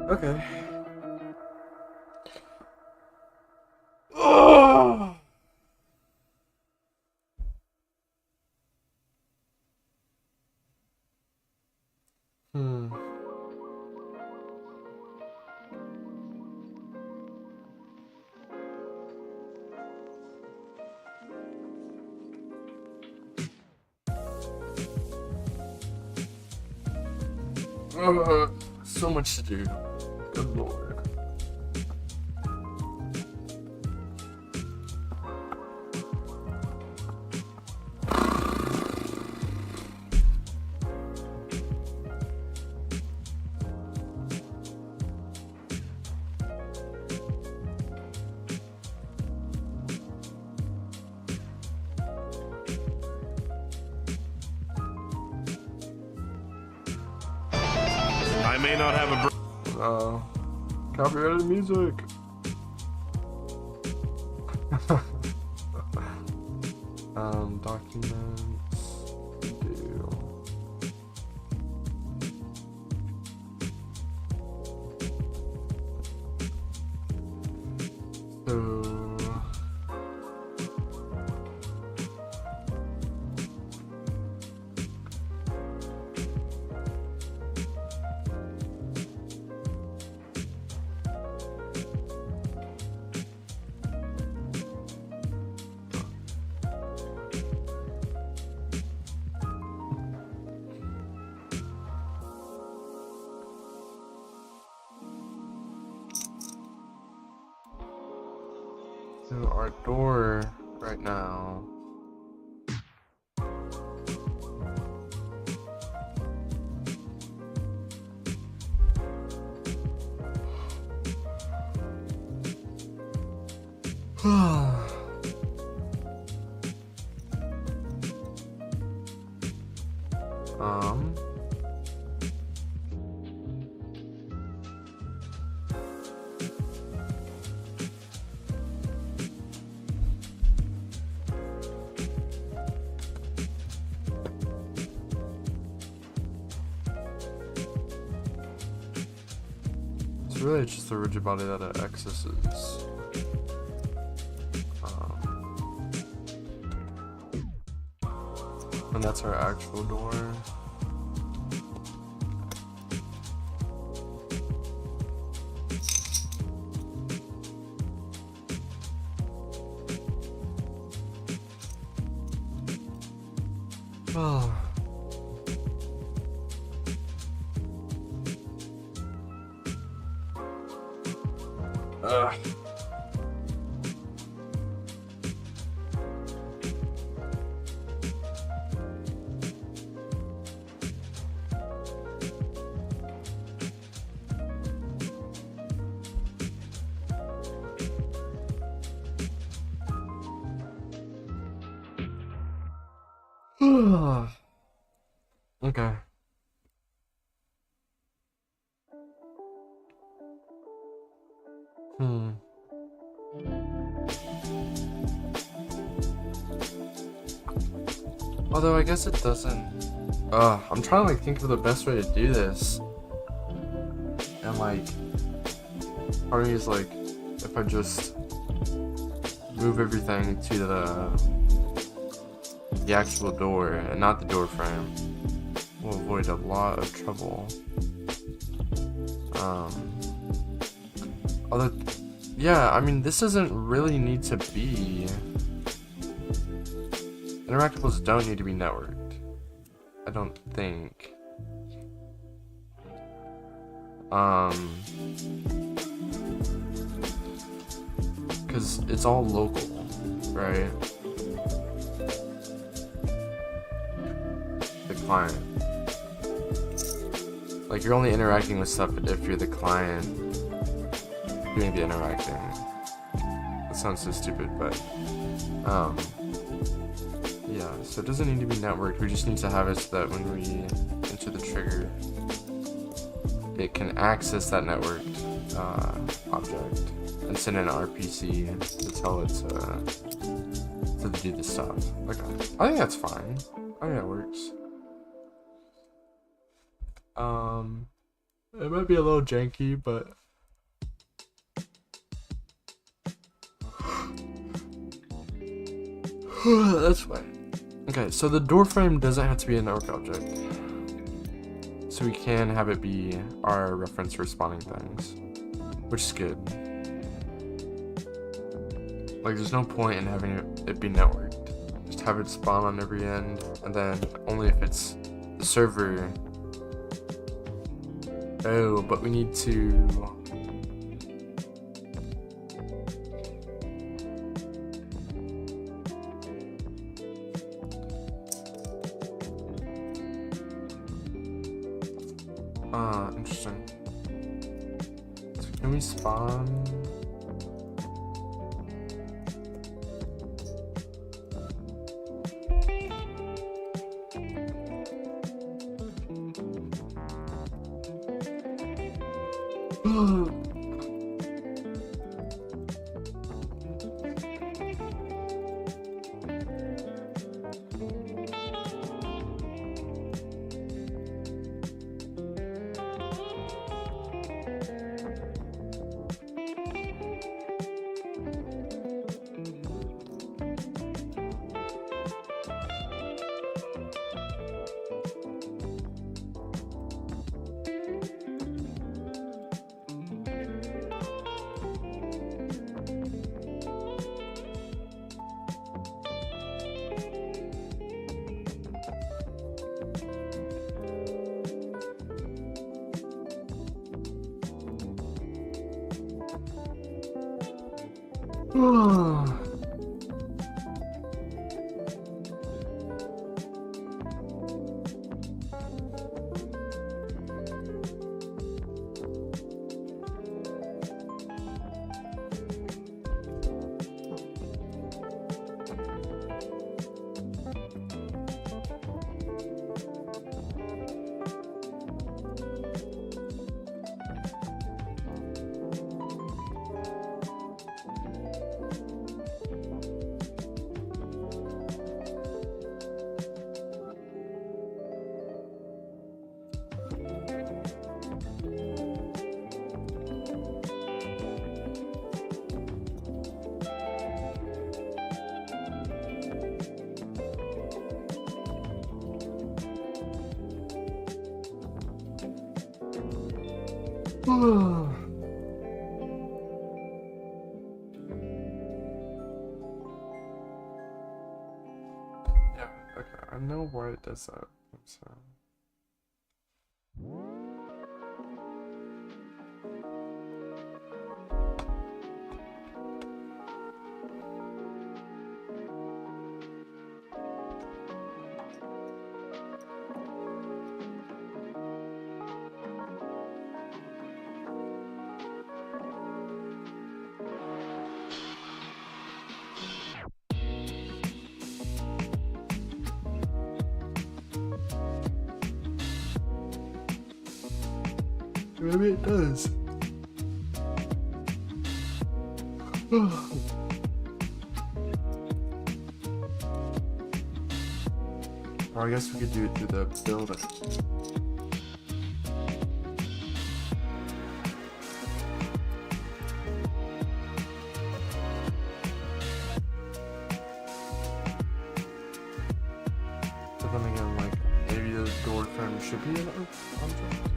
Okay. Oh! Hmm. So much to do. Good lord. I may not have a Copyrighted music. Documents. Do. So our door right now. um It's really just the rigid body that it accesses. And that's our actual door. Oh. Ugh. Okay. Although I guess it doesn't. I'm trying to like think of the best way to do this. And like, part of me is like, if I just move everything to the actual door and not the door frame, we'll avoid a lot of trouble. Although, yeah, I mean, this doesn't really need to be. Interactables don't need to be networked. I don't think. Because it's all local, right? The client. Like, you're only interacting with stuff if you're the client doing the interacting. That sounds so stupid, but yeah, so it doesn't need to be networked. We just need to have it so that when we enter the trigger, it can access that networked object and send an RPC to tell it to do this stuff. Okay, I think that's fine. I think that works. It might be a little janky, but that's fine. Okay, so the door frame doesn't have to be a network object. So we can have it be our reference for spawning things, which is good. Like, there's no point in having it be networked. Just have it spawn on every end, and then only if it's the server. Oh, but we need to... interesting. So can we spawn? Yeah, okay, I know why it does that. So. Maybe it does. Or I guess we could do it through the building. But then again, like, maybe the door frame should be an object.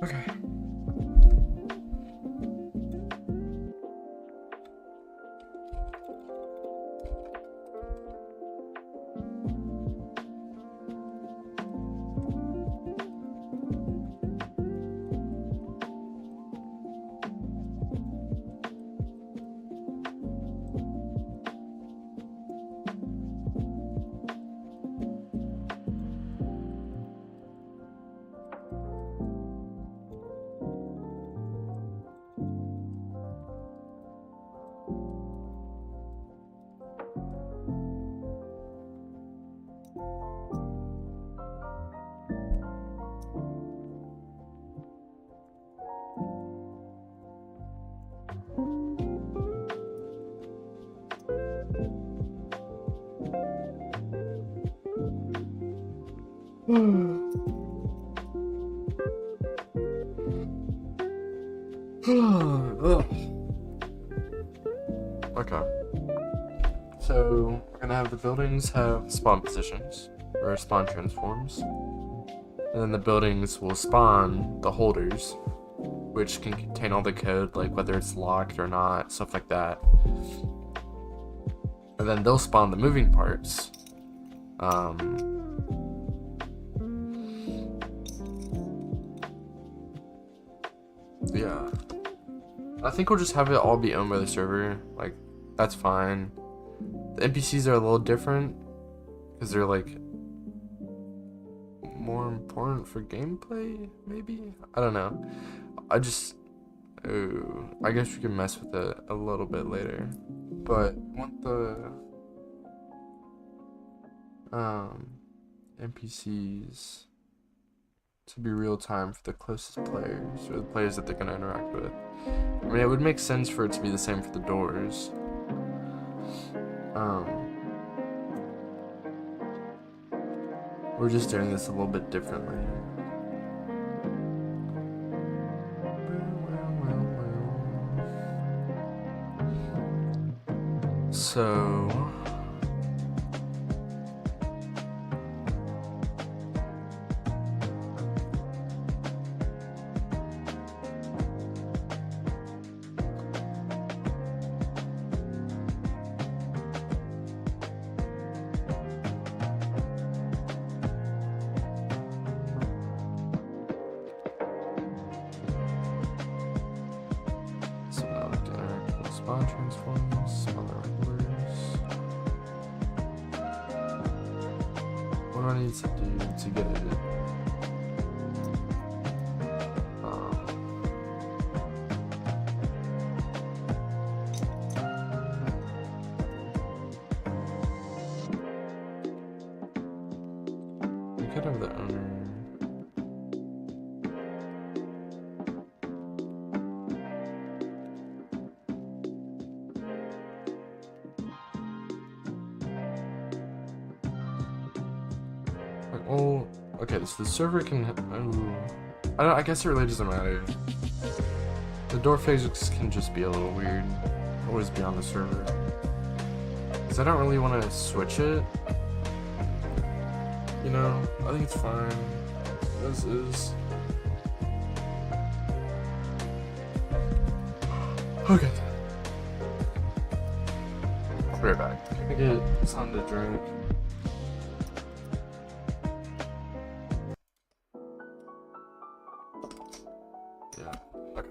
Okay. Ugh. Okay. So we're gonna have the buildings have spawn positions or spawn transforms. And then the buildings will spawn the holders, which can contain all the code, like whether it's locked or not, stuff like that. And then they'll spawn the moving parts. Yeah. I think we'll just have it all be owned by the server. Like, that's fine. The NPCs are a little different because they're like more important for gameplay, maybe? I don't know. I guess we can mess with it a little bit later. But I want the NPCs to be real time for the closest players or the players that they're gonna interact with. I mean, it would make sense for it to be the same for the doors. We're just doing this a little bit differently. So spawn transforms, other holders. What do I need to do to get it? We could have the owner. Oh, okay, so the server can. I guess it really doesn't matter. The door physics can just be a little weird. Always be on the server. Because I don't really want to switch it. You know, I think it's fine. As is. Okay. I'll be right back. I'm gonna get something to drink. Yeah, okay.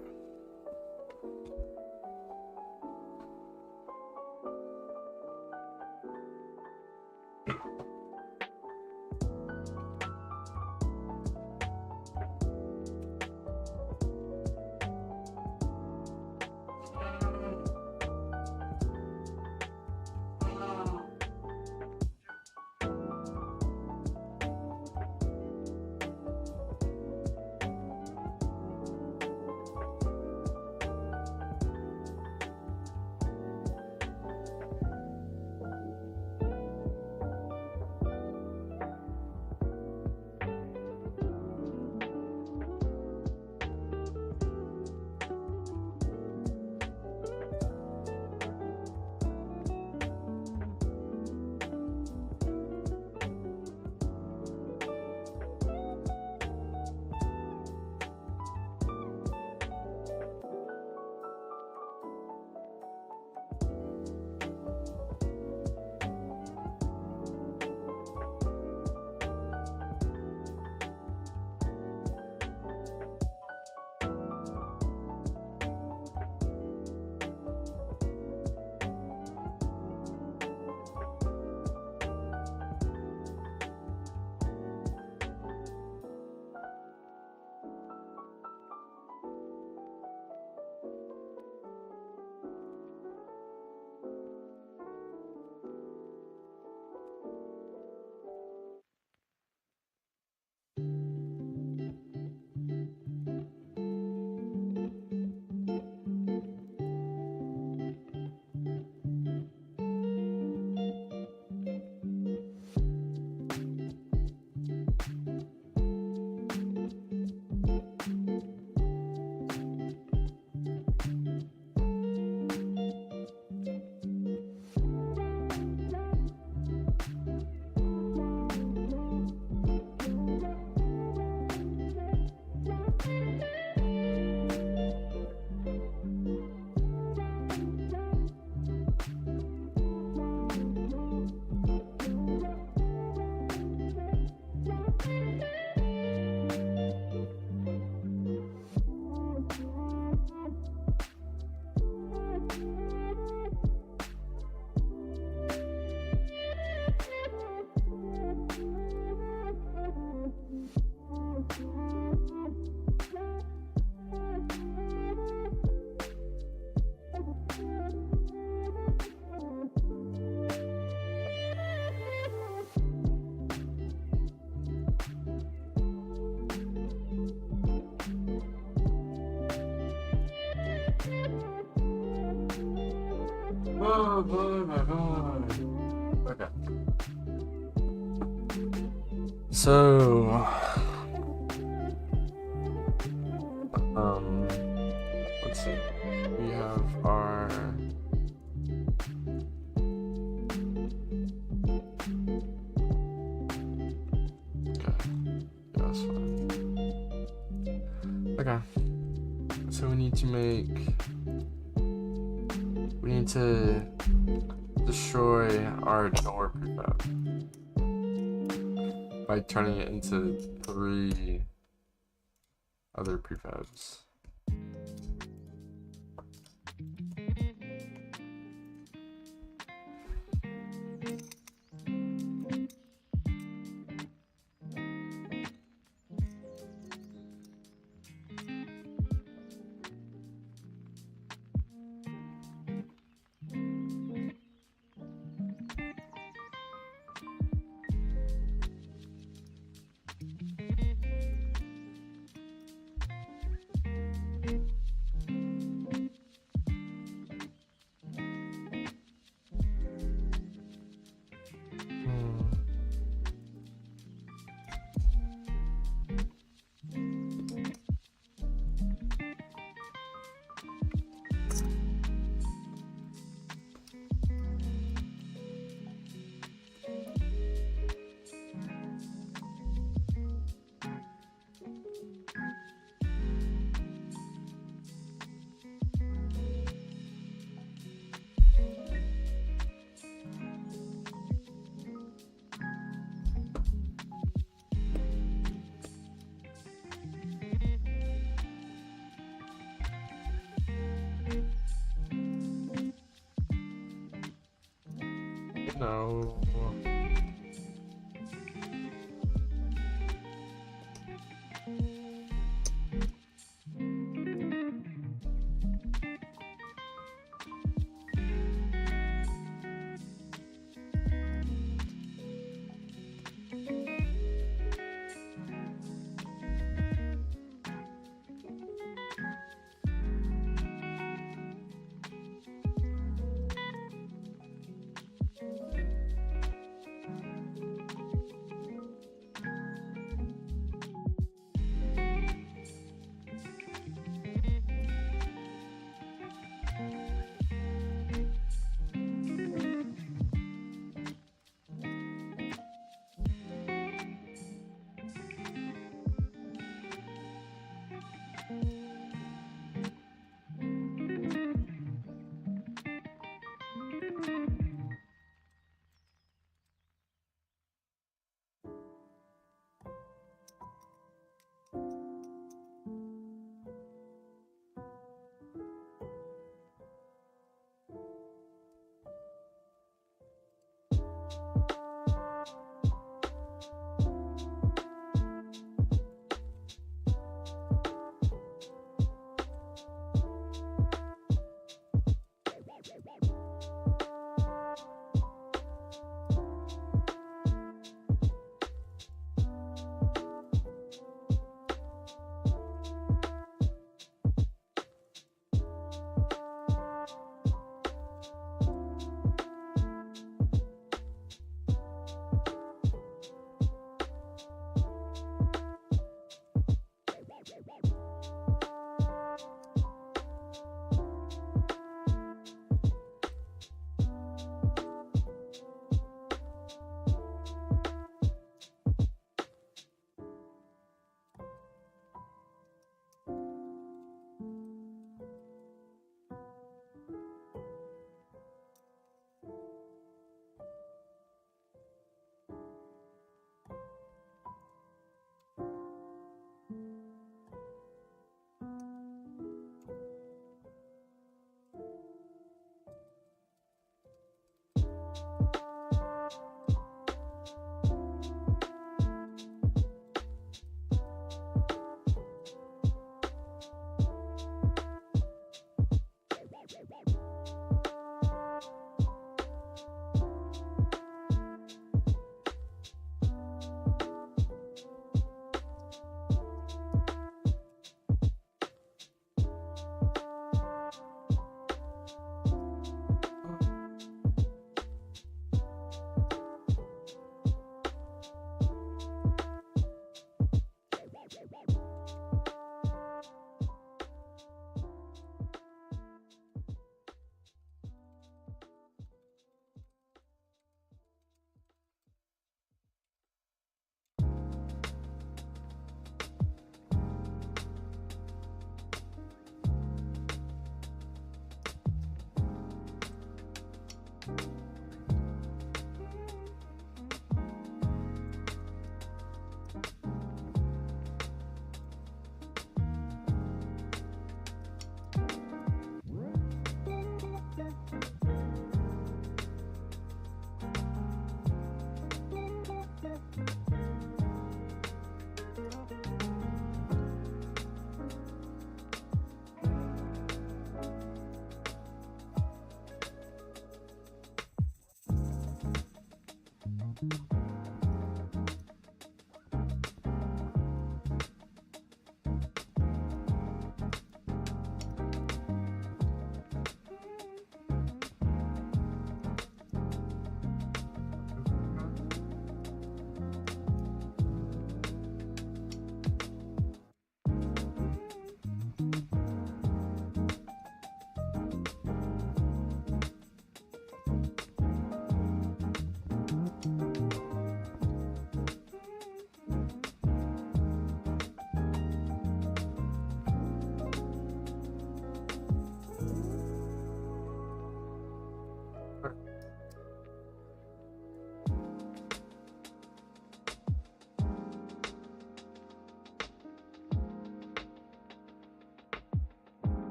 Oh my god. Okay. So, let's see. We have our okay. Yeah, that's fine. Okay. So we need to destroy our door prefab by turning it into 3 other prefabs. No.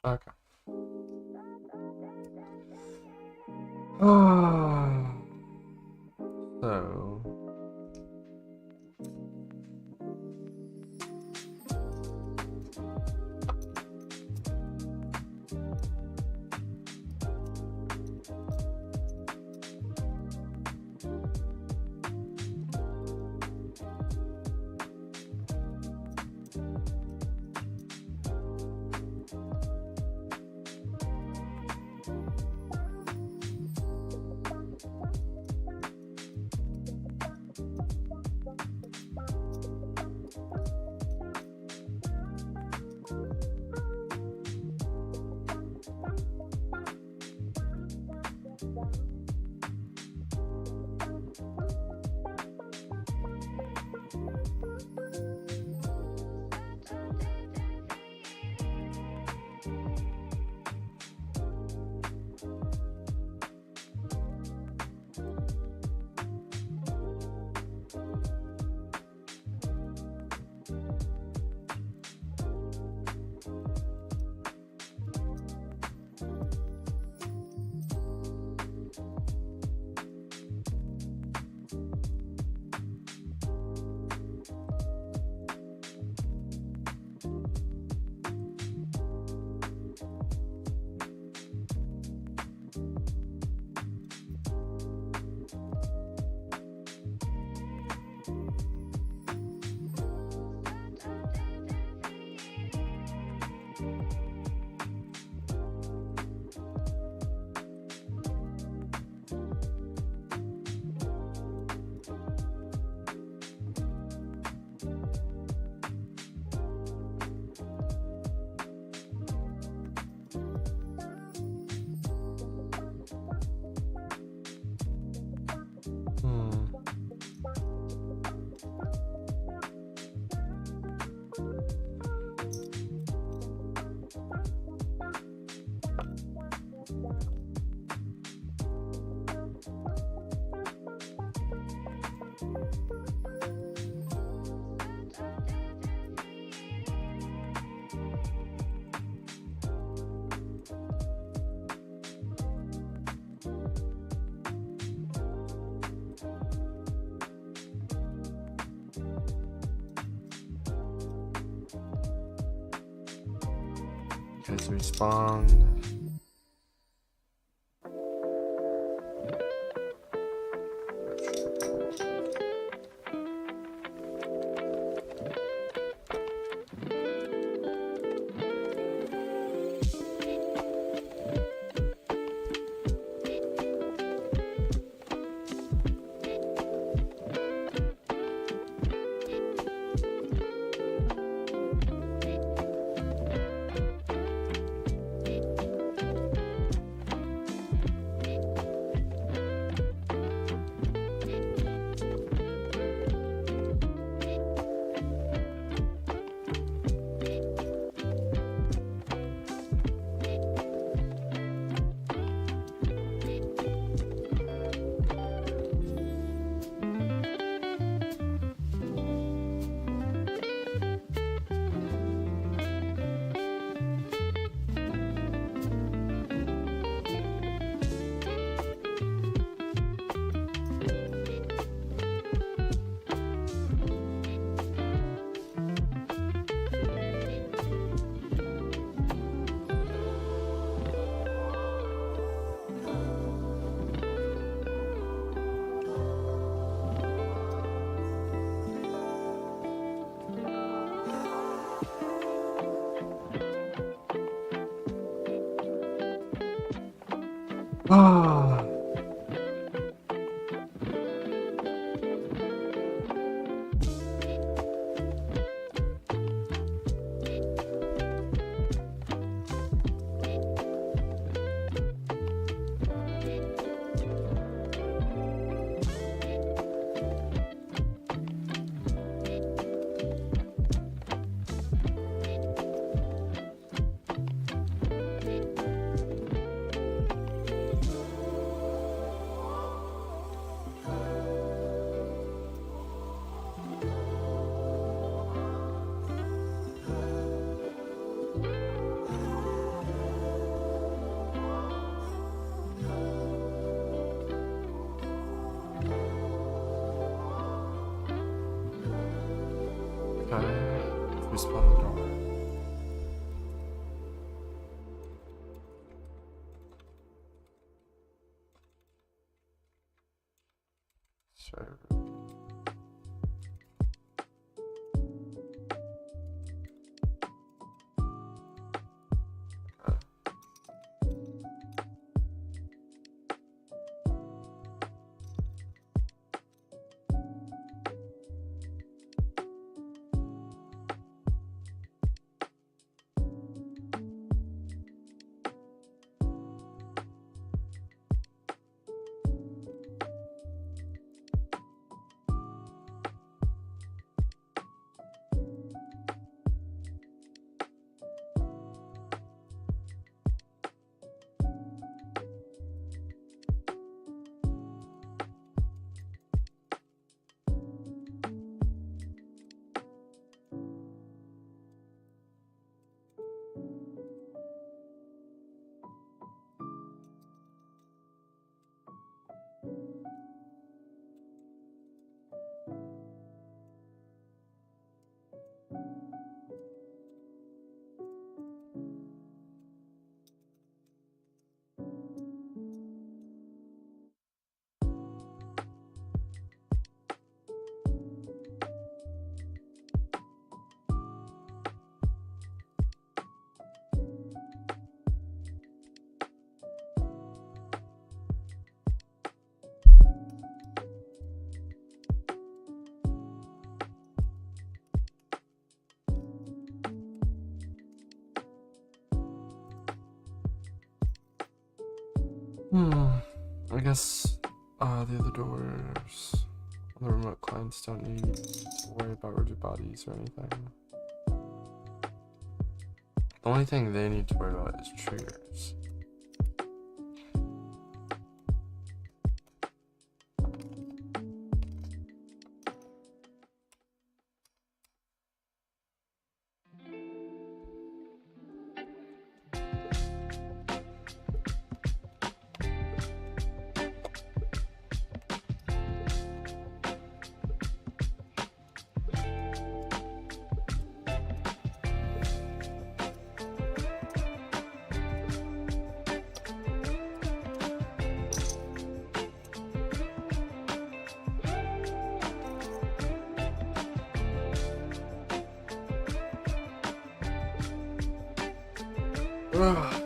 Okay. So. Guys respond. Ah. Okay. We spawn the door. Server. I guess the other doors on the remote clients don't need to worry about rigid bodies or anything. The only thing they need to worry about is triggers. Ugh.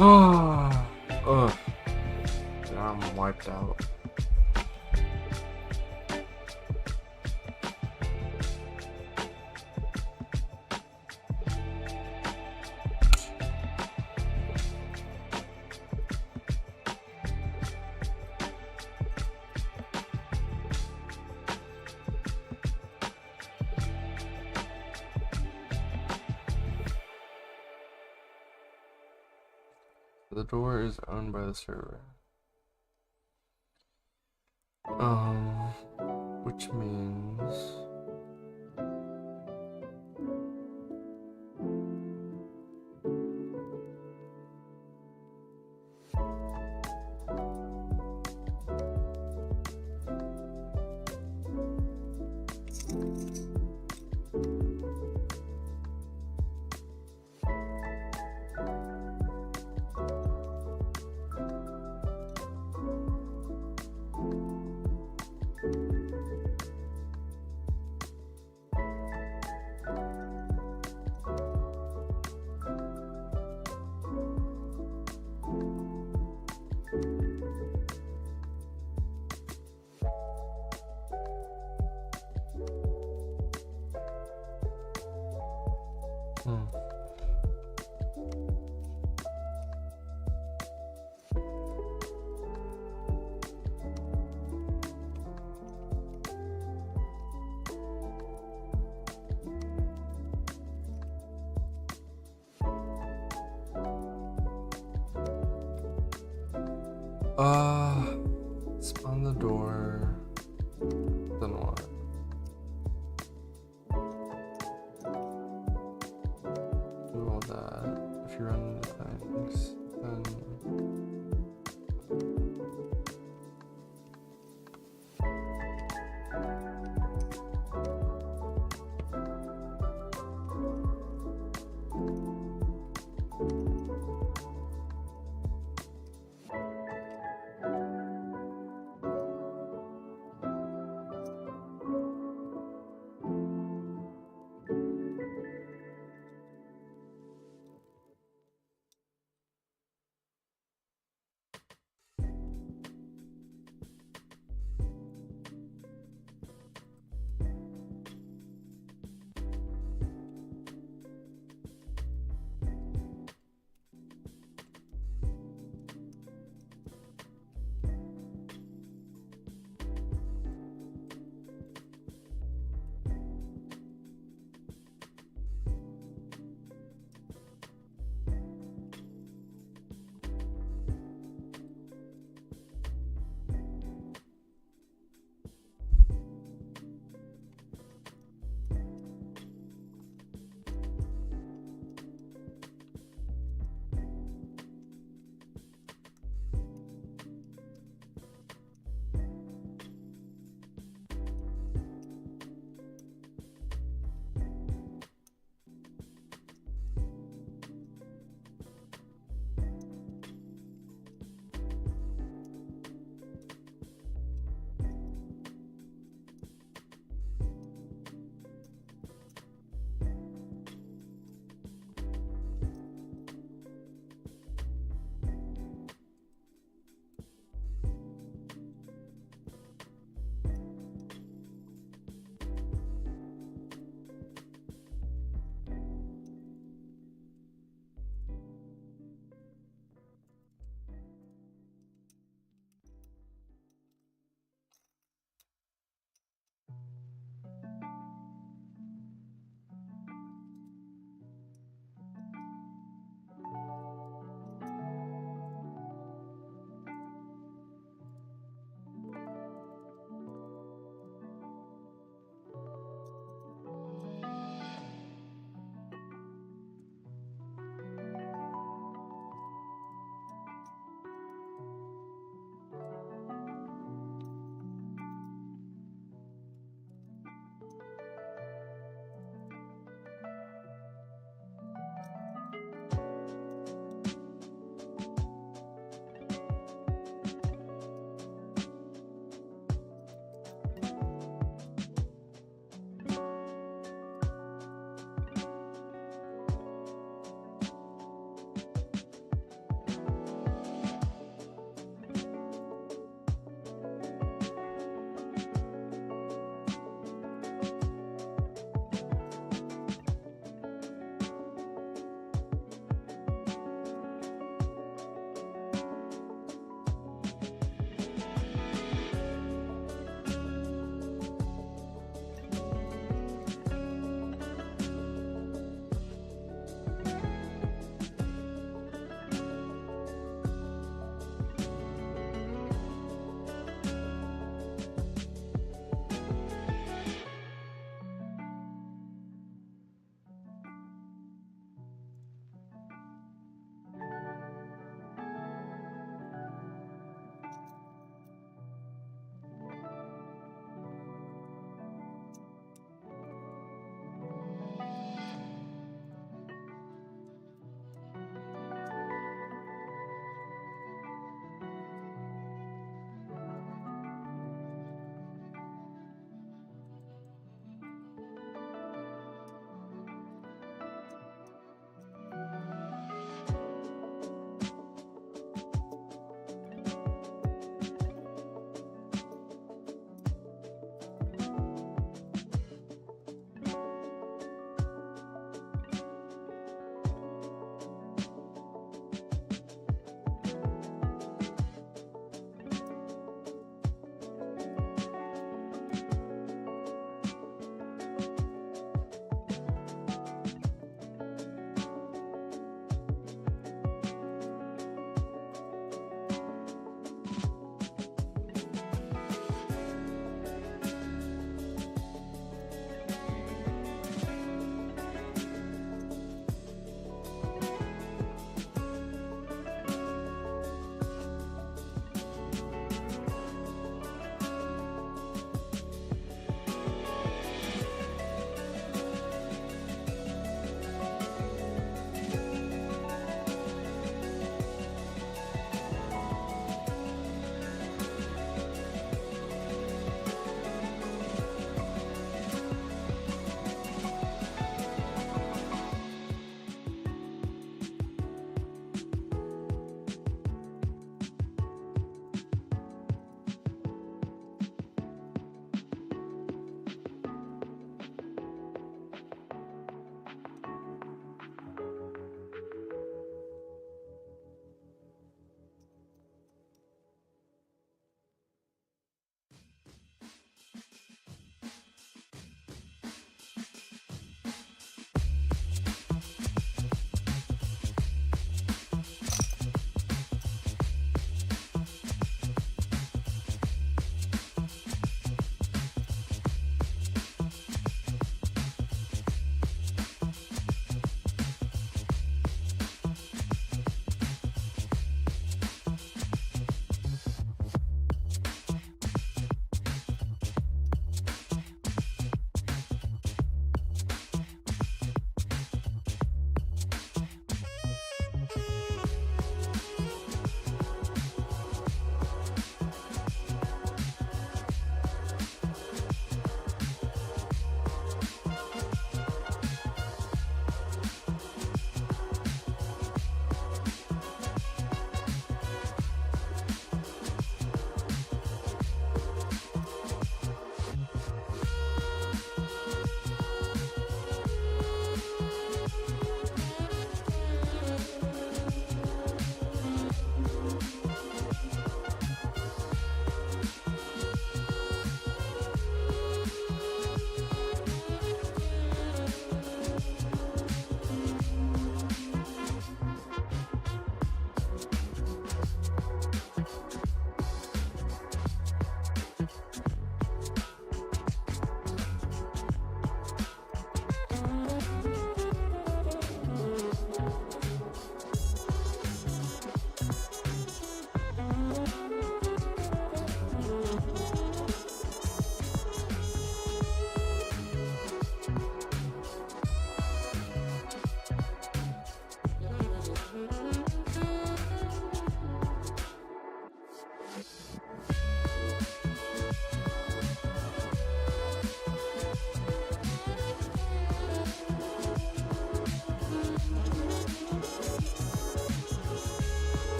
Oh, ugh. Yeah, I'm wiped out. The door is owned by the server. Which means Spawn the door. Then what? Do all that. If you run into things, then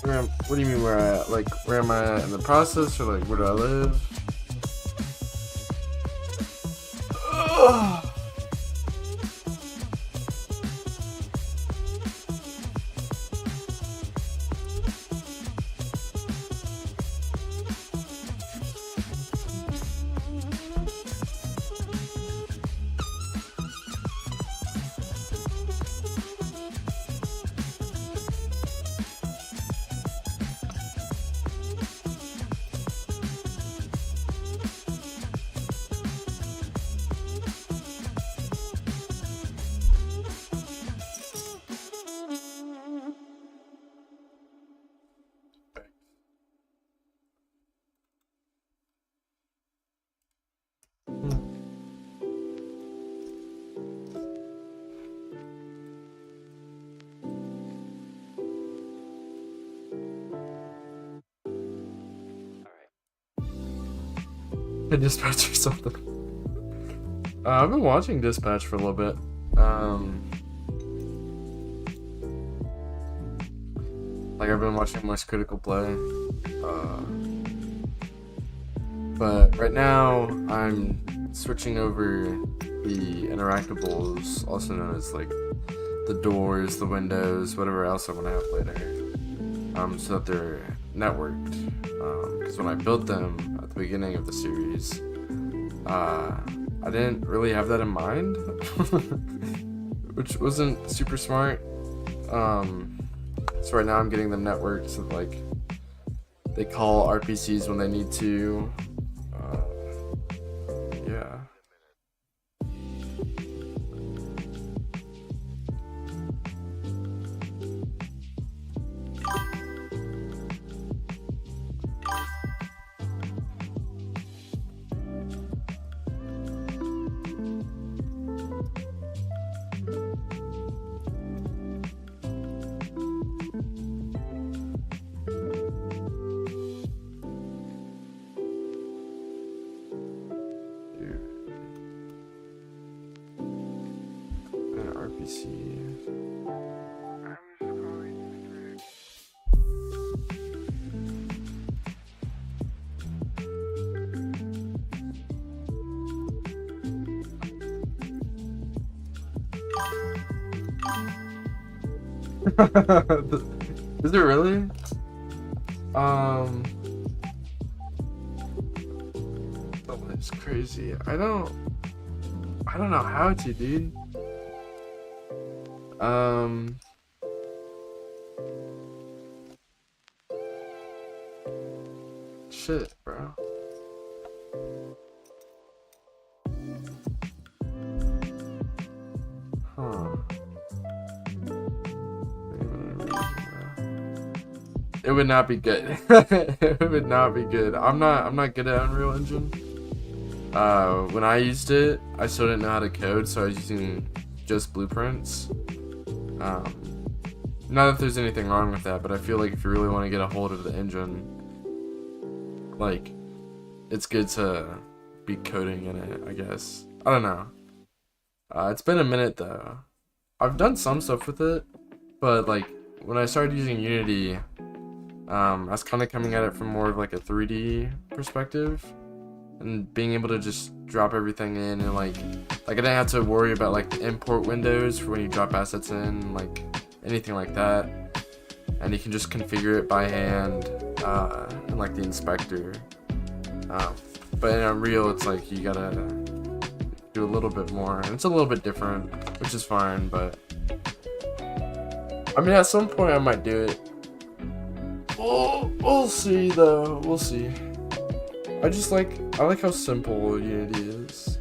What do you mean where I at? Like, where am I at in the process, or like, where do I live? Ugh. Dispatch or something. I've been watching Dispatch for a little bit. Like I've been watching Most Critical Play. But right now I'm switching over the interactables, also known as like the doors, the windows, whatever else I want to have later, so that they're networked. Because when I built them at the beginning of the series, I didn't really have that in mind, which wasn't super smart. So right now I'm getting them networked so that, like, they call RPCs when they need to. Yeah. RPC. Is it really? That is crazy. I don't know how to, dude. Shit, bro. Huh. It would not be good. It would not be good. I'm not good at Unreal Engine. When I used it, I still didn't know how to code, so I was using just blueprints. Not that there's anything wrong with that, but I feel like if you really want to get a hold of the engine, like, it's good to be coding in it, I guess. I don't know. It's been a minute though. I've done some stuff with it, but like when I started using Unity, I was kind of coming at it from more of like a 3D perspective, and being able to just drop everything in, and like I didn't have to worry about like the import windows for when you drop assets in, like anything like that, and you can just configure it by hand in like the inspector. But in Unreal, it's like you gotta do a little bit more, and it's a little bit different, which is fine. But I mean, at some point I might do it. We'll see though. We'll see. I like how simple Unity is.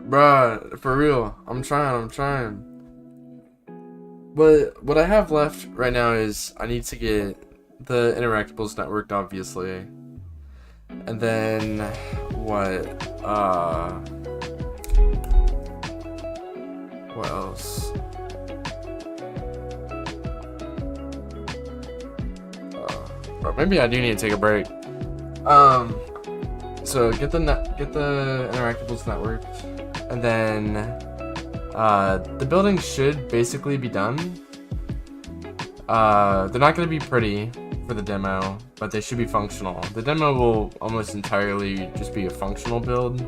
Bruh, for real, I'm trying. But what I have left right now is I need to get the interactables networked, obviously. And then what else? Or maybe I do need to take a break. So get the interactables networked, and then the building should basically be done. They're not going to be pretty for the demo, but they should be functional. The demo will almost entirely just be a functional build.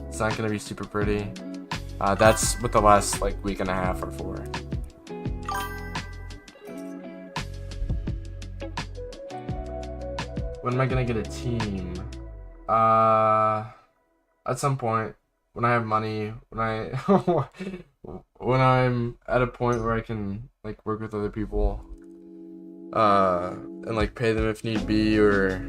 It's not going to be super pretty. That's what the last like week and a half are for. When am I going to get a team? At some point, when I have money, when I'm at a point where I can like work with other people, and like pay them if need be, or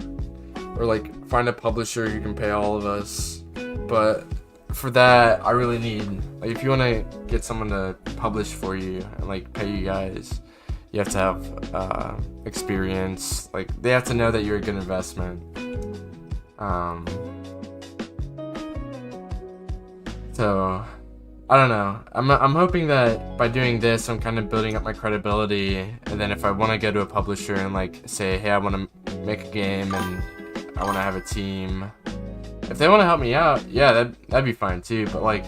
like find a publisher who can pay all of us. But for that, I really need, like, if you want to get someone to publish for you and like pay you guys, you have to have experience. Like, they have to know that you're a good investment. So I don't know. I'm hoping that by doing this, I'm kind of building up my credibility, and then if I want to go to a publisher and like say, hey, I want to make a game and I want to have a team, if they want to help me out, yeah, that'd be fine too. But like,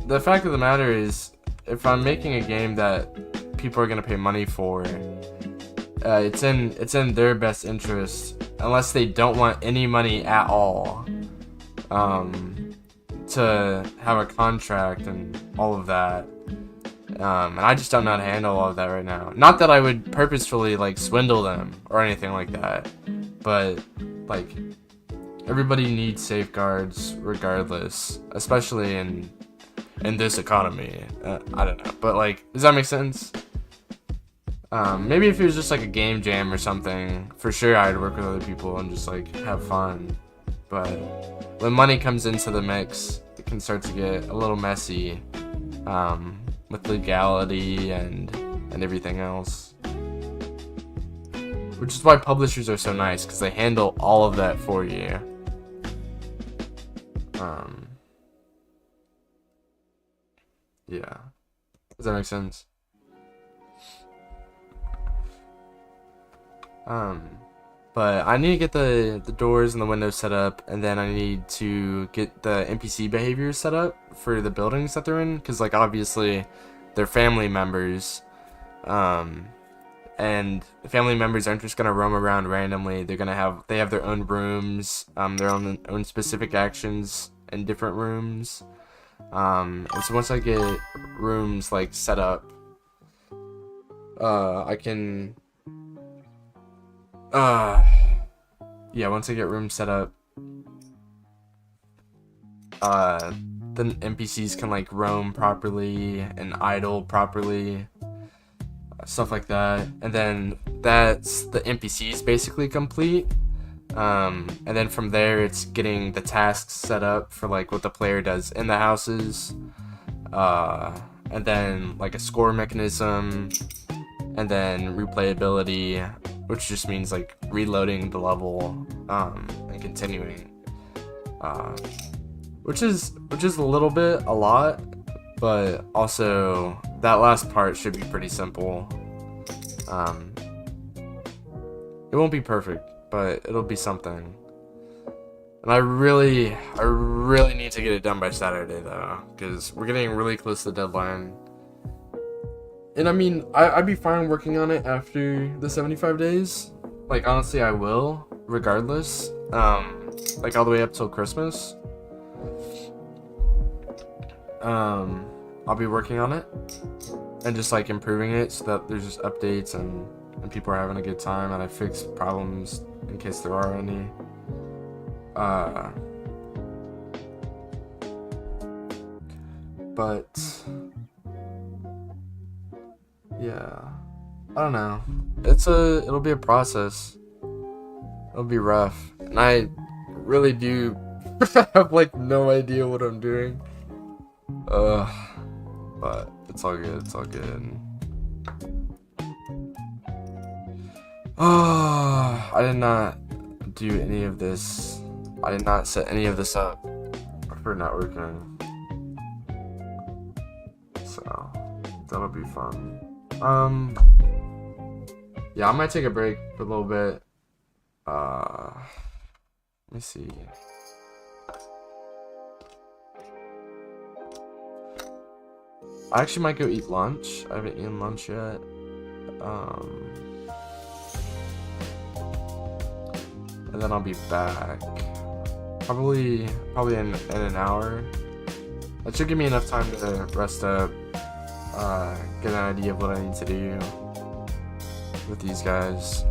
the fact of the matter is, if I'm making a game that people are gonna pay money for, it's in their best interest, unless they don't want any money at all, to have a contract and all of that. And I just don't know how to handle all of that right now. Not that I would purposefully like swindle them or anything like that, but like, everybody needs safeguards regardless, especially in this economy. I don't know, but like, does that make sense? Maybe if it was just like a game jam or something, for sure I'd work with other people and just like have fun. But when money comes into the mix, it can start to get a little messy, with legality and everything else. Which is why publishers are so nice, because they handle all of that for you. Yeah. Does that make sense? But I need to get the doors and the windows set up, and then I need to get the NPC behaviors set up for the buildings that they're in, because like, obviously they're family members, and the family members aren't just gonna roam around randomly. They have their own rooms, their own specific actions in different rooms, and so once I get rooms like set up, I can yeah, once I get rooms set up, then NPCs can like roam properly and idle properly, stuff like that. And then that's the NPCs basically complete. And then from there, it's getting the tasks set up for like what the player does in the houses, and then like a score mechanism, and then replayability, which just means like reloading the level, and continuing, which is a lot, but also that last part should be pretty simple. It won't be perfect, but it'll be something. And I really need to get it done by Saturday though, because we're getting really close to the deadline. And I mean, I'd be fine working on it after the 75 days. Like, honestly, I will, regardless. Like, all the way up till Christmas. I'll be working on it. And just, like, improving it so that there's just updates and people are having a good time. And I fix problems in case there are any. But yeah, I don't know. It'll be a process. It'll be rough, and I really do have like no idea what I'm doing. But it's all good. It's all good. I did not do any of this. I did not set any of this up for networking. So that'll be fun. Yeah, I might take a break for a little bit Let me see. I actually might go eat lunch. I haven't eaten lunch yet. And then I'll be back. Probably in an hour. That should give me enough time to rest up, get an idea of what I need to do with these guys.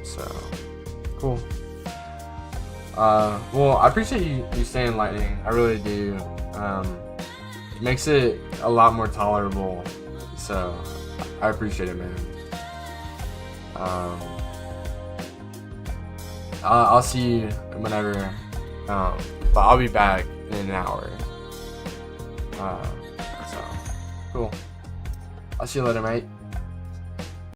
So cool. Well, I appreciate you staying Lightning. I really do. It makes it a lot more tolerable. So I appreciate it, man. I'll see you whenever. But I'll be back in an hour. So cool. I'll see you later, mate.